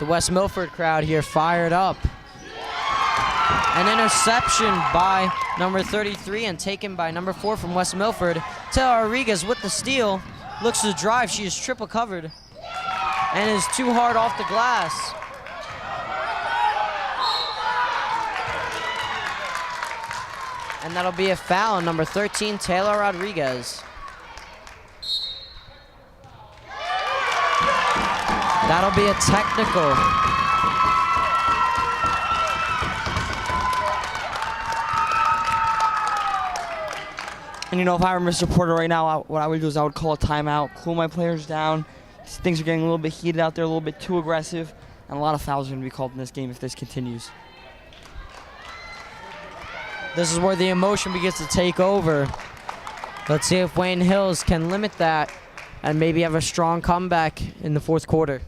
The West Milford crowd here fired up. An interception by number 33 and taken by number 4 from West Milford. Taylor Rodriguez with the steal. Looks to drive. She is triple covered and is too hard off the glass. And that'll be a foul on number 13, Taylor Rodriguez. That'll be a technical. And if I were Mr. Porter right now, what I would do is I would call a timeout, cool my players down. Things are getting a little bit heated out there, a little bit too aggressive, and a lot of fouls are going to be called in this game if this continues. This is where the emotion begins to take over. Let's see if Wayne Hills can limit that and maybe have a strong comeback in the fourth quarter.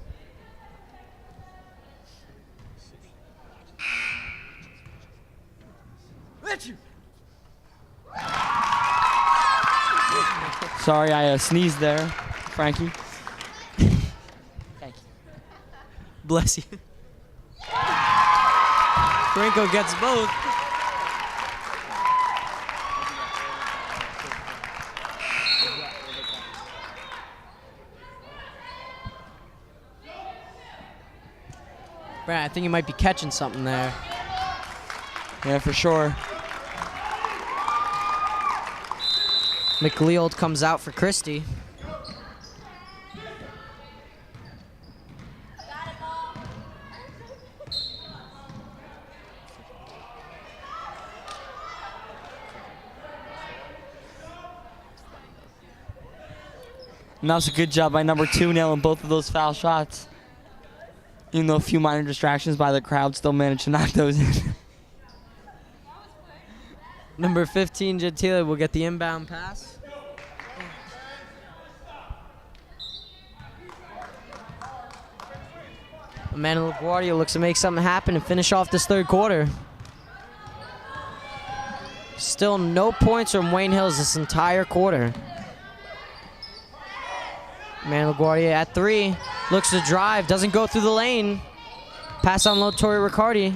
Sorry, I sneezed there, Frankie. Thank you. Bless you. Franco gets both. Brad, I think you might be catching something there. Yeah, for sure. McLeod comes out for Christie. And that was a good job by number 2, nailing both of those foul shots. Even though a few minor distractions by the crowd, still managed to knock those in. Number 15, Gentile, will get the inbound pass. Amanda LaGuardia looks to make something happen and finish off this third quarter. Still no points from Wayne Hills this entire quarter. Amanda LaGuardia at 3, looks to drive, doesn't go through the lane. Pass on low, Tori Riccardi.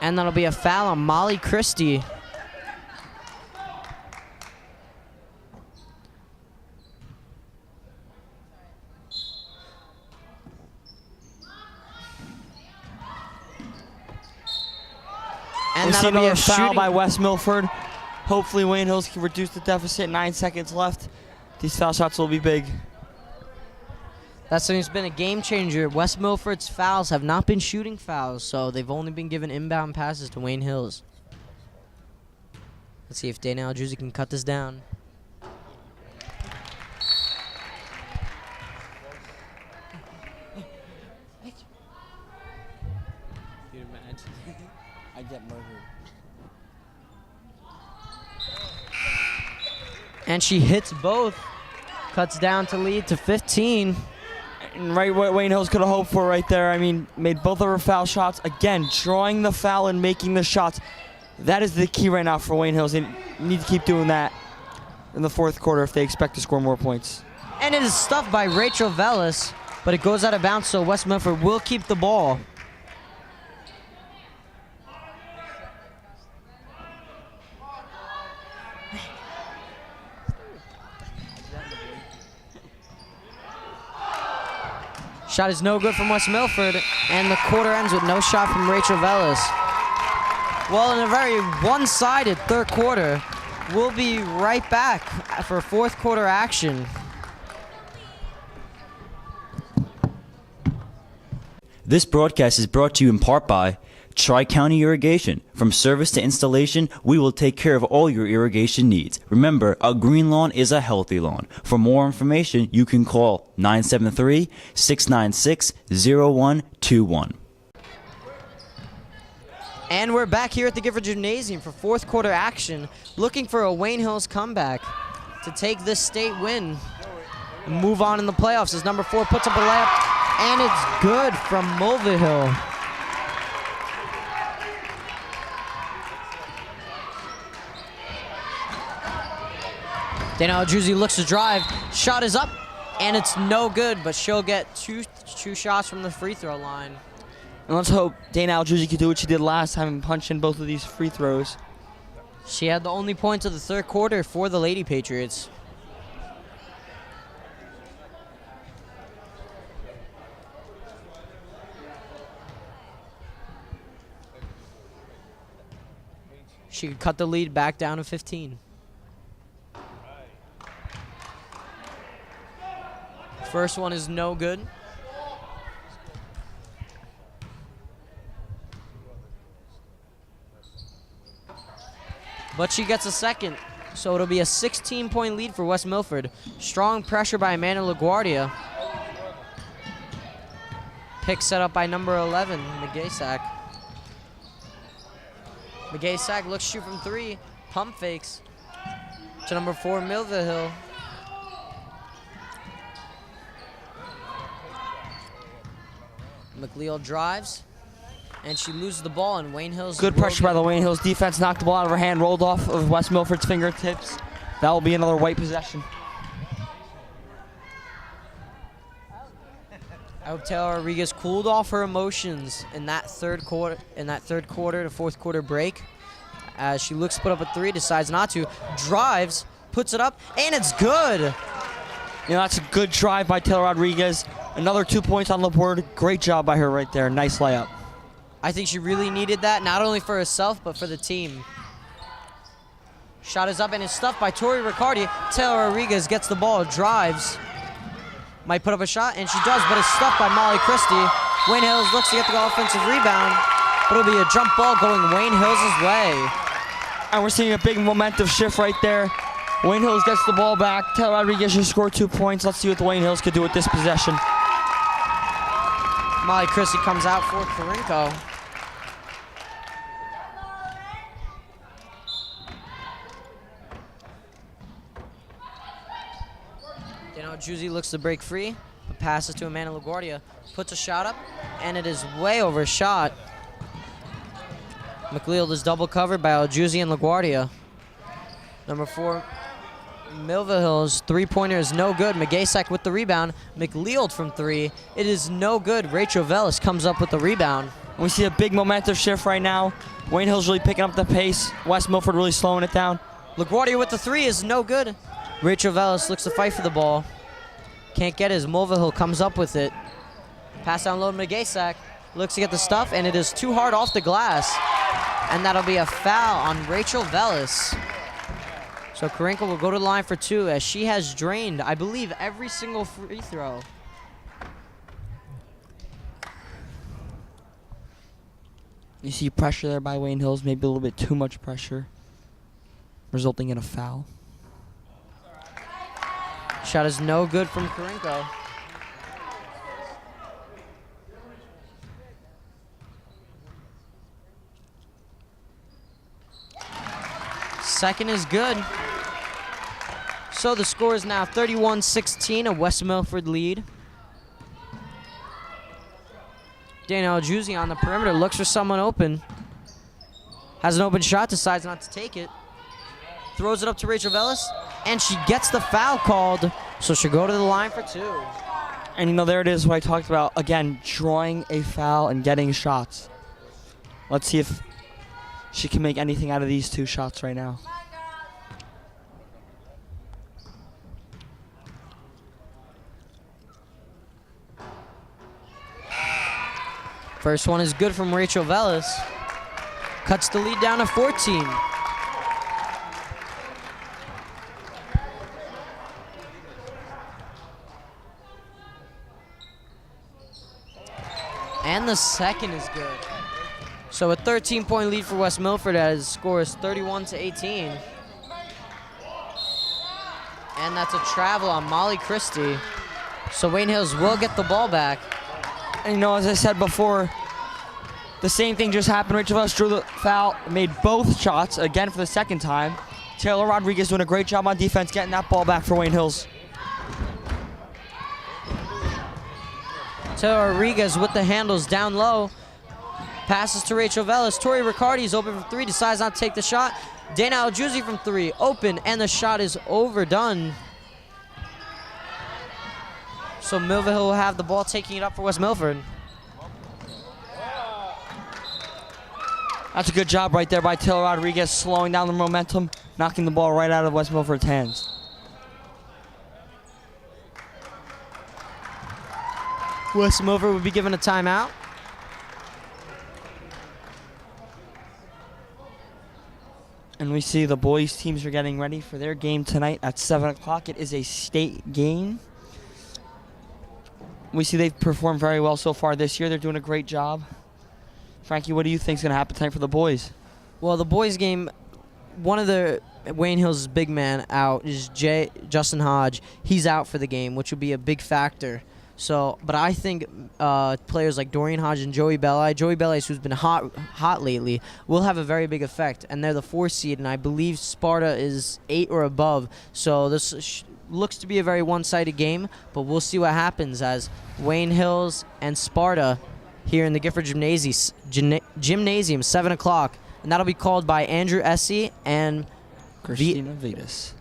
And that'll be a foul on Molly Christie. And that'll be a foul by West Milford. Hopefully Wayne Hills can reduce the deficit. 9 seconds left. These foul shots will be big. That's something that's been a game changer. West Milford's fouls have not been shooting fouls, so they've only been given inbound passes to Wayne Hills. Let's see if Dana Aljouzi can cut this down. I get murdered. And she hits both. Cuts down to lead to 15. And right what Wayne Hills could have hoped for right there. I mean, made both of her foul shots. Again, drawing the foul and making the shots. That is the key right now for Wayne Hills. They need to keep doing that in the fourth quarter if they expect to score more points. And it is stuffed by Rachel Vellis, but it goes out of bounds, so West Milford will keep the ball. Shot is no good from West Milford, and the quarter ends with no shot from Rachel Vellis. Well, in a very one-sided third quarter, we'll be right back for fourth quarter action. This broadcast is brought to you in part by Tri-County Irrigation. From service to installation, we will take care of all your irrigation needs. Remember, a green lawn is a healthy lawn. For more information, you can call 973-696-0121. And we're back here at the Gifford Gymnasium for fourth quarter action, looking for a Wayne Hills comeback to take this state win and move on in the playoffs as number 4 puts up a layup, and it's good from Mulvihill. Dana Aljouzi looks to drive, shot is up, and it's no good, but she'll get two shots from the free throw line. And let's hope Dana Aljouzi could do what she did last time and punch in both of these free throws. She had the only points of the third quarter for the Lady Patriots. She could cut the lead back down to 15. First one is no good. But she gets a second, so it'll be a 16-point lead for West Milford. Strong pressure by Amanda LaGuardia. Pick set up by number 11, McGaysack. McGaysack looks to shoot from 3, pump fakes to number 4, Milvihill. McLeod drives, and she loses the ball, and Wayne Hills. Good pressure by the Wayne Hills defense. Knocked the ball out of her hand, rolled off of West Milford's fingertips. That will be another white possession. I hope Taylor Rodriguez cooled off her emotions in that third quarter to fourth quarter break. As she looks to put up a 3, decides not to, drives, puts it up, and it's good. You know, that's a good drive by Taylor Rodriguez. Another 2 points on the board. Great job by her right there. Nice layup. I think she really needed that, not only for herself, but for the team. Shot is up and it's stuffed by Tori Riccardi. Taylor Rodriguez gets the ball, drives. Might put up a shot, and she does, but it's stuffed by Molly Christie. Wayne Hills looks to get the offensive rebound, but it'll be a jump ball going Wayne Hills' way. And we're seeing a big momentum shift right there. Wayne Hills gets the ball back. Taylor Rodriguez just scored 2 points. Let's see what the Wayne Hills could do with this possession. Molly Christie comes out for Karinko. Aljouzi looks to break free, but passes to Amanda LaGuardia, puts a shot up, and it is way overshot. McLeod is double covered by Aljouzi and LaGuardia. Number 4, Milvihill's three-pointer is no good. McGaysack with the rebound. McLeod from 3. It is no good. Rachel Vellis comes up with the rebound. We see a big momentum shift right now. Wayne Hill's really picking up the pace. West Milford really slowing it down. LaGuardia with the 3 is no good. Rachel Vellis looks to fight for the ball. Can't get it as Mulvihill comes up with it. Pass down low to McGaysack. Looks to get the stuff, and it is too hard off the glass. And that'll be a foul on Rachel Vellis. So Karinko will go to the line for 2 as she has drained, I believe, every single free throw. You see pressure there by Wayne Hills, maybe a little bit too much pressure. resulting in a foul. Shot is no good from Karinko. Second is good. So the score is now 31-16, a West Milford lead. Danielle Juzzi on the perimeter, looks for someone open. Has an open shot, decides not to take it. Throws it up to Rachel Vellis, and she gets the foul called, so she'll go to the line for 2. And there it is, what I talked about. Again, drawing a foul and getting shots. Let's see if she can make anything out of these 2 shots right now. First one is good from Rachel Vellis. Cuts the lead down to 14. And the second is good. So a 13-point lead for West Milford as score is 31-18. And that's a travel on Molly Christie. So Wayne Hills will get the ball back. And as I said before, the same thing just happened. Rachel Vellis drew the foul, made both shots again for the second time. Taylor Rodriguez doing a great job on defense, getting that ball back for Wayne Hills. Taylor Rodriguez with the handles down low. Passes to Rachel Vellis. Tori Riccardi is open for 3, decides not to take the shot. Dana Aljuzzi from 3, open, and the shot is overdone. So Milford will have the ball, taking it up for West Milford. That's a good job right there by Taylor Rodriguez, slowing down the momentum, knocking the ball right out of West Milford's hands. West Milford will be given a timeout. And we see the boys teams are getting ready for their game tonight at 7 o'clock. It is a state game. We see they've performed very well so far this year. They're doing a great job. Frankie, what do you think is going to happen tonight for the boys? Well, the boys game, one of the Wayne Hills' big man out is Justin Hodge. He's out for the game, which will be a big factor. So, but I think players like Dorian Hodge and Joey Belli, who's been hot lately, will have a very big effect. And they're the 4 seed, and I believe Sparta is 8 or above. So this looks to be a very one-sided game, but we'll see what happens as Wayne Hills and Sparta here in the Gifford Gymnasium, 7 o'clock. And that'll be called by Andrew Essie and Christina Vitas.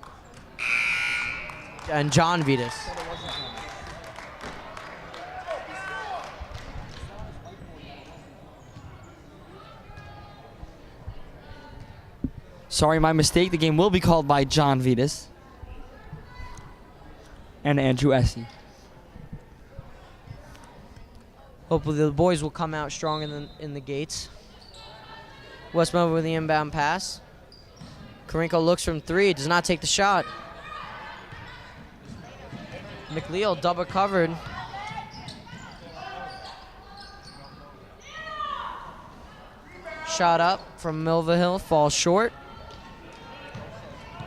And John Vitas. Sorry, my mistake. The game will be called by John Vitas and Andrew Essie. Hopefully the boys will come out strong in the gates. West Milford with the inbound pass. Karinko looks from 3, does not take the shot. McLeod double covered. Shot up from Milvahill, falls short.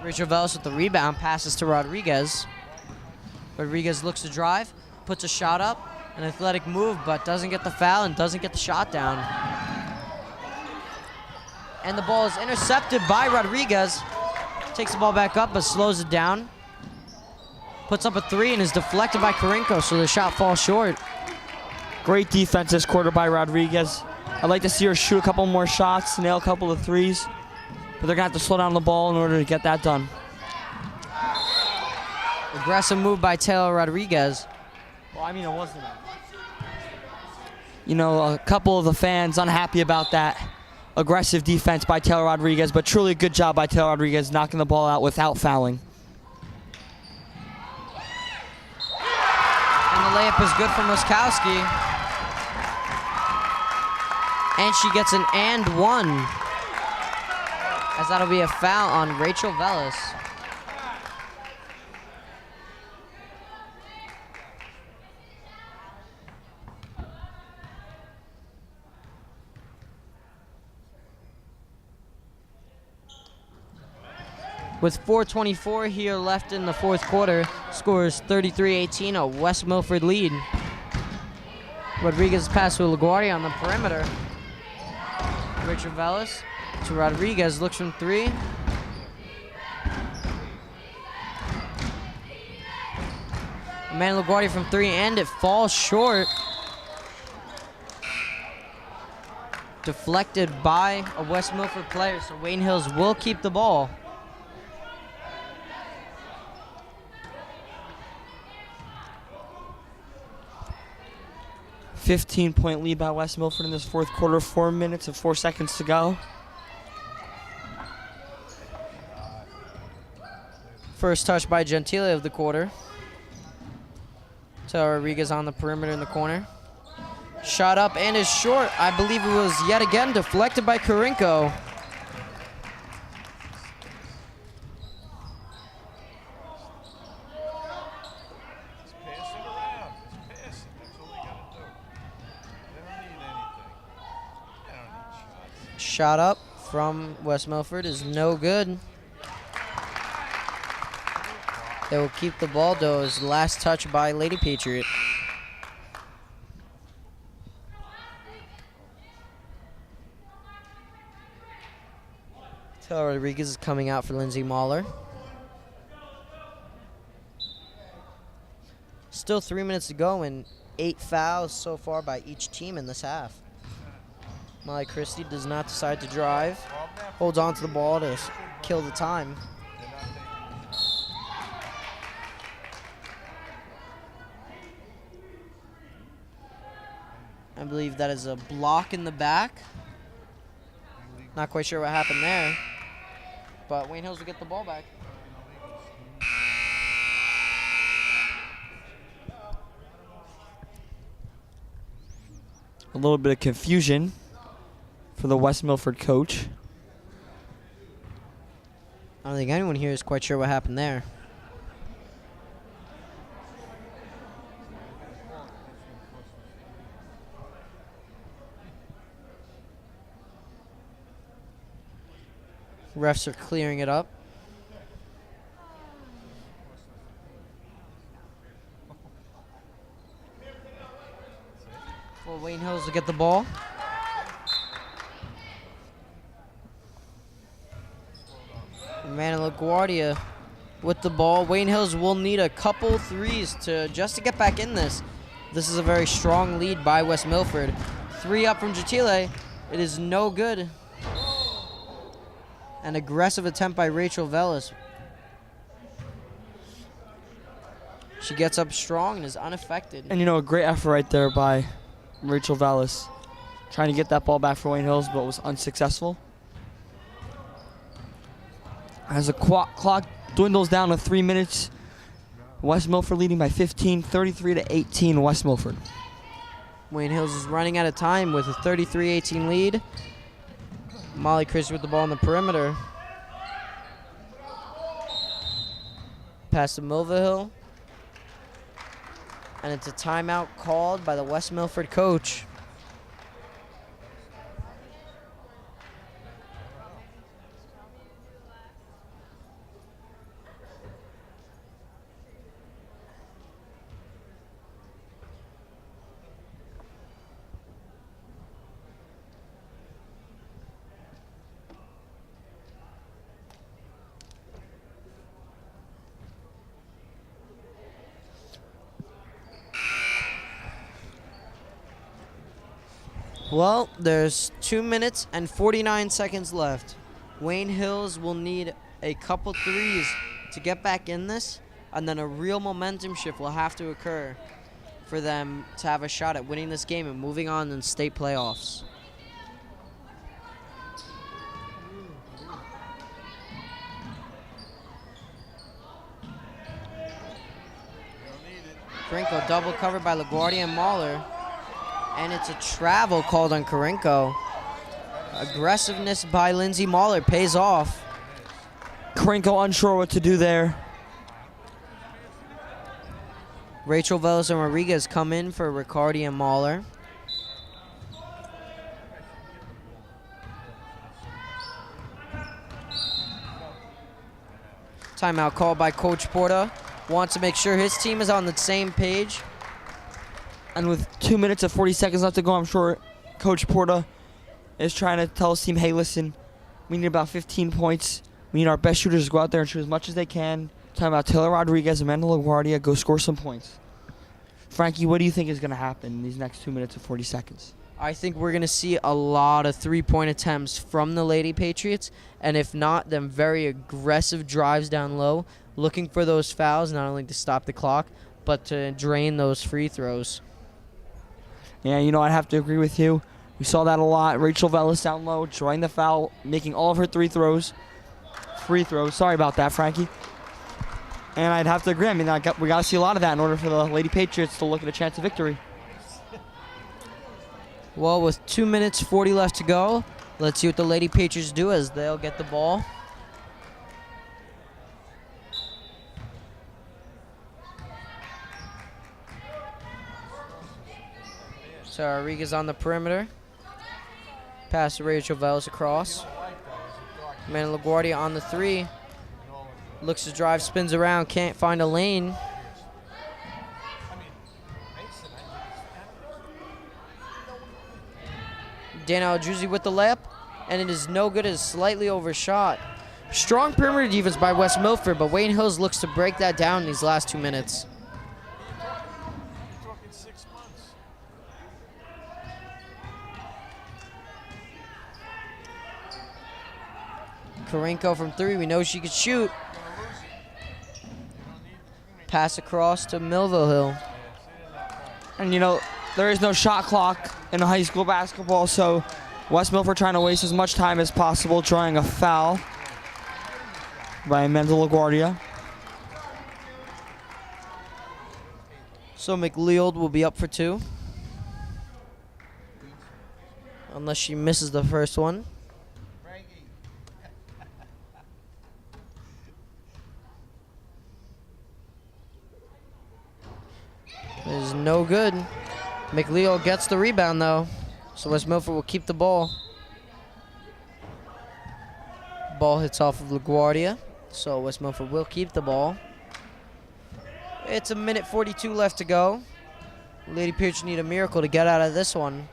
Rachel Vellis with the rebound, passes to Rodriguez. Rodriguez looks to drive, puts a shot up, an athletic move, but doesn't get the foul and doesn't get the shot down. And the ball is intercepted by Rodriguez. Takes the ball back up, but slows it down. Puts up a 3 and is deflected by Karinko, so the shot falls short. Great defense this quarter by Rodriguez. I'd like to see her shoot a couple more shots, nail a couple of 3s, but they're going to have to slow down the ball in order to get that done. Aggressive move by Taylor Rodriguez. Well, I mean, it wasn't. A couple of the fans unhappy about that aggressive defense by Taylor Rodriguez, but truly a good job by Taylor Rodriguez knocking the ball out without fouling. And the layup is good from Muskowski. And she gets an and 1, as that'll be a foul on Rachel Vellis. With 4:24 here left in the fourth quarter, scores 33-18, a West Milford lead. Rodriguez pass to LaGuardia on the perimeter. Richard Velas to Rodriguez, looks from three. Amanda LaGuardia from three, and it falls short. Deflected by a West Milford player, so Wayne Hills will keep the ball. .15 lead by West Milford in this fourth quarter, 4 minutes and 4 seconds to go. First touch by Gentile of the quarter. So Rodriguez on the perimeter in the corner. Shot up and is short. I believe it was yet again deflected by Karinko. Shot up from West Milford is no good. They will keep the ball, though. As last touch by Lady Patriot. So Rodriguez is coming out for Lindsay Mahler. Still 3 minutes to go and 8 fouls so far by each team in this half. Molly Christie does not decide to drive. Holds on to the ball to kill the time. I believe that is a block in the back. Not quite sure what happened there. But Wayne Hills will get the ball back. A little bit of confusion for the West Milford coach. I don't think anyone here is quite sure what happened there. Refs are clearing it up. For Wayne Hills to get the ball. Amanda LaGuardia with the ball. Wayne Hills will need a couple threes just to get back in this. This is a very strong lead by West Milford. 3 up from Gentile. It is no good. An aggressive attempt by Rachel Velas. She gets up strong and is unaffected. And, a great effort right there by Rachel Velas. Trying to get that ball back for Wayne Hills, but was unsuccessful. As the clock dwindles down to 3 minutes, West Milford leading by 15, 33-18 West Milford. Wayne Hills is running out of time with a 33-18 lead. Molly Christie with the ball on the perimeter. Pass to Milvahill. And it's a timeout called by the West Milford coach. Well, there's 2 minutes and 49 seconds left. Wayne Hills will need a couple threes to get back in this, and then a real momentum shift will have to occur for them to have a shot at winning this game and moving on in state playoffs. Karinko double covered by LaGuardia and Mahler. And it's a travel called on Karinko. Aggressiveness by Lindsay Mahler pays off. Karinko unsure what to do there. Rachel Velas and Rodriguez come in for Riccardi and Mahler. Timeout called by Coach Porta. Wants to make sure his team is on the same page. And with 2 minutes and 40 seconds left to go, I'm sure Coach Porta is trying to tell his team, hey, listen, we need about 15 points. We need our best shooters to go out there and shoot as much as they can. Talking about Taylor Rodriguez and Amanda LaGuardia, go score some points. Frankie, what do you think is going to happen in these next 2 minutes and 40 seconds? I think we're going to see a lot of three-point attempts from the Lady Patriots, and if not, then very aggressive drives down low, looking for those fouls, not only to stop the clock, but to drain those free throws. Yeah, you know, I'd have to agree with you. We saw that a lot. Rachel Vellis down low, drawing the foul, making all of her free throws. Sorry about that, Frankie. And I'd have to agree. I mean, we got to see a lot of that in order for the Lady Patriots to look at a chance of victory. Well, with 2 minutes 40 left to go, let's see what the Lady Patriots do as they'll get the ball. So Rodriguez on the perimeter. Pass to Rachel Vellis across. Amanda LaGuardia on the three. Looks to drive, spins around, can't find a lane. Dana Aljuzzi with the layup, and it is no good. It is slightly overshot. Strong perimeter defense by West Milford, but Wayne Hills looks to break that down in these last 2 minutes. Karenko from three, we know she could shoot. Pass across to Millville Hill. And, you know, there is no shot clock in high school basketball, so West Milford trying to waste as much time as possible, drawing a foul by Amanda LaGuardia. So McLeod will be up for two. Unless she misses the first one. It is no good. McLeod gets the rebound though. So West Milford will keep the ball. Ball hits off of LaGuardia. So West Milford will keep the ball. It's a minute 42 left to go. Lady Patriots need a miracle to get out of this one.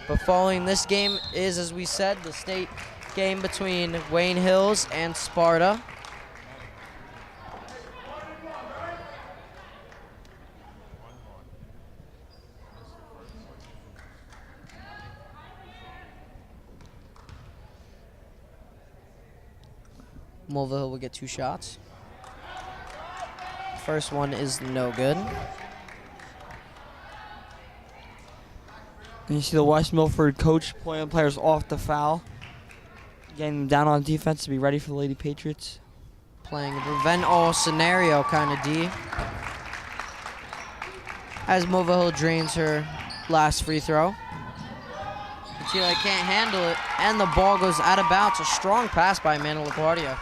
But following this game is, as we said, the state game between Wayne Hills and Sparta. Mulville will get two shots. First one is no good. And you see the West Milford coach pulling players off the foul, getting them down on defense to be ready for the Lady Patriots. Playing a prevent all scenario kind of D. As Mulville drains her last free throw. Chile can't handle it, and the ball goes out of bounds. A strong pass by Amanda LaGuardia.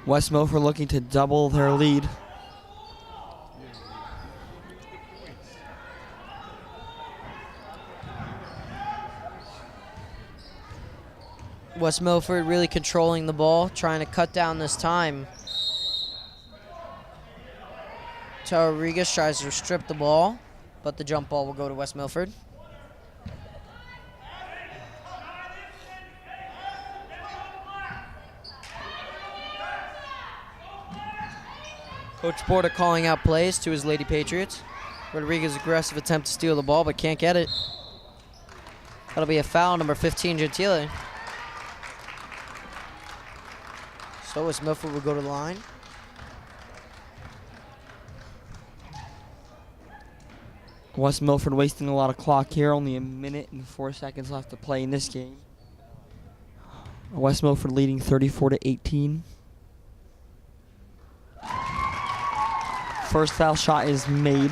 West Milford looking to double their lead. West Milford really controlling the ball, trying to cut down this time. Rodriguez tries to strip the ball, but the jump ball will go to West Milford. Coach Porter calling out plays to his Lady Patriots. Rodriguez aggressive attempt to steal the ball, but can't get it. That'll be a foul, number 15, Gentile. So West Milford will go to the line. West Milford wasting a lot of clock here. Only a minute and 4 seconds left to play in this game. West Milford leading 34-18. First foul shot is made.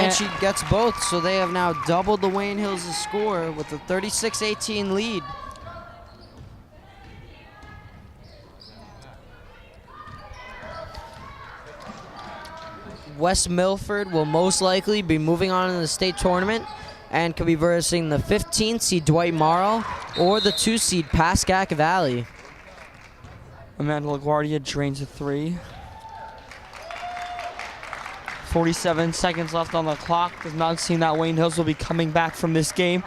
And she gets both, so they have now doubled the Wayne Hills' score with a 36-18 lead. West Milford will most likely be moving on in the state tournament and could be versing the 15th seed Dwight Morrow or the 2 seed Pascack Valley. Amanda LaGuardia drains a 3. 47 seconds left on the clock. Does not seem that Wayne Hills will be coming back from this game.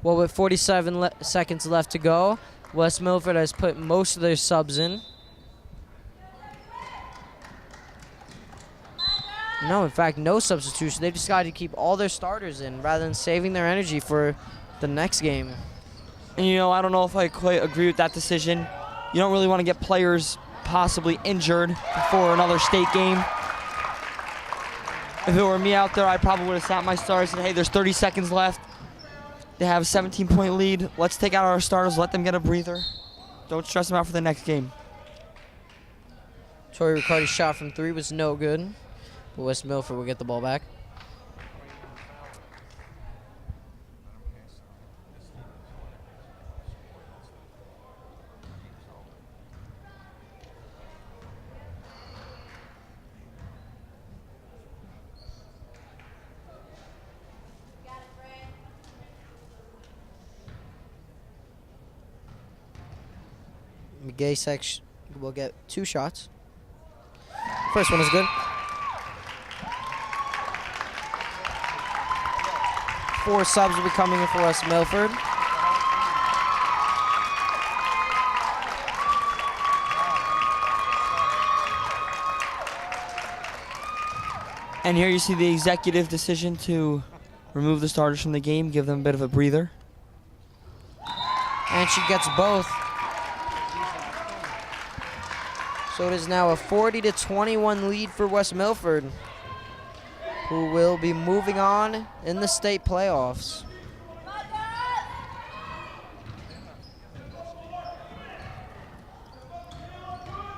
Well, with 47 seconds left to go, West Milford has put most of their subs in. No, in fact, no substitution. They've decided to keep all their starters in rather than saving their energy for the next game. And you know, I don't know if I quite agree with that decision. You don't really want to get players possibly injured before another state game. If it were me out there, I probably would have sat my starters and said, hey, there's 30 seconds left. They have a 17-point lead. Let's take out our starters, let them get a breather. Don't stress them out for the next game. Tori Riccardi's shot from 3 was no good, but West Milford will get the ball back. Gasek will get 2 shots. First one is good. 4 subs will be coming in for West Milford. And here you see the executive decision to remove the starters from the game, give them a bit of a breather. And she gets both. So it is now a 40-21 lead for West Milford, who will be moving on in the state playoffs.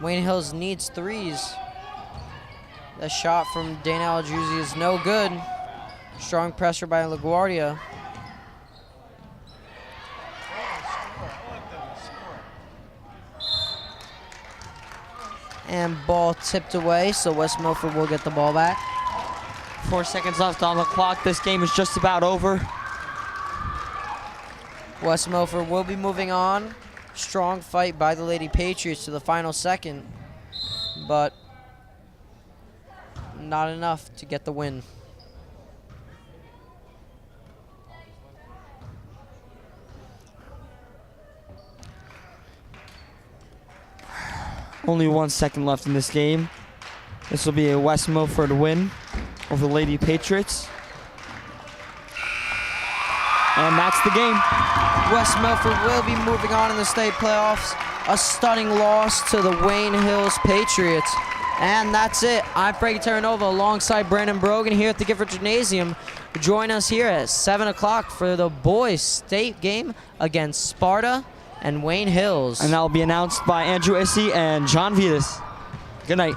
Wayne Hills needs 3s. The shot from Dana Aljuzzi is no good. Strong pressure by LaGuardia. And ball tipped away, so West Milford will get the ball back. 4 seconds left on the clock. This game is just about over. West Milford will be moving on. Strong fight by the Lady Patriots to the final second, but not enough to get the win. Only 1 second left in this game. This will be a West Milford win over the Lady Patriots. And that's the game. West Milford will be moving on in the state playoffs. A stunning loss to the Wayne Hills Patriots. And that's it. I'm Frankie Terranova alongside Brandon Brogan here at the Gifford Gymnasium. Join us here at 7 o'clock for the boys' state game against Sparta and Wayne Hills. And that'll be announced by Andrew Issy and John Vitas. Good night.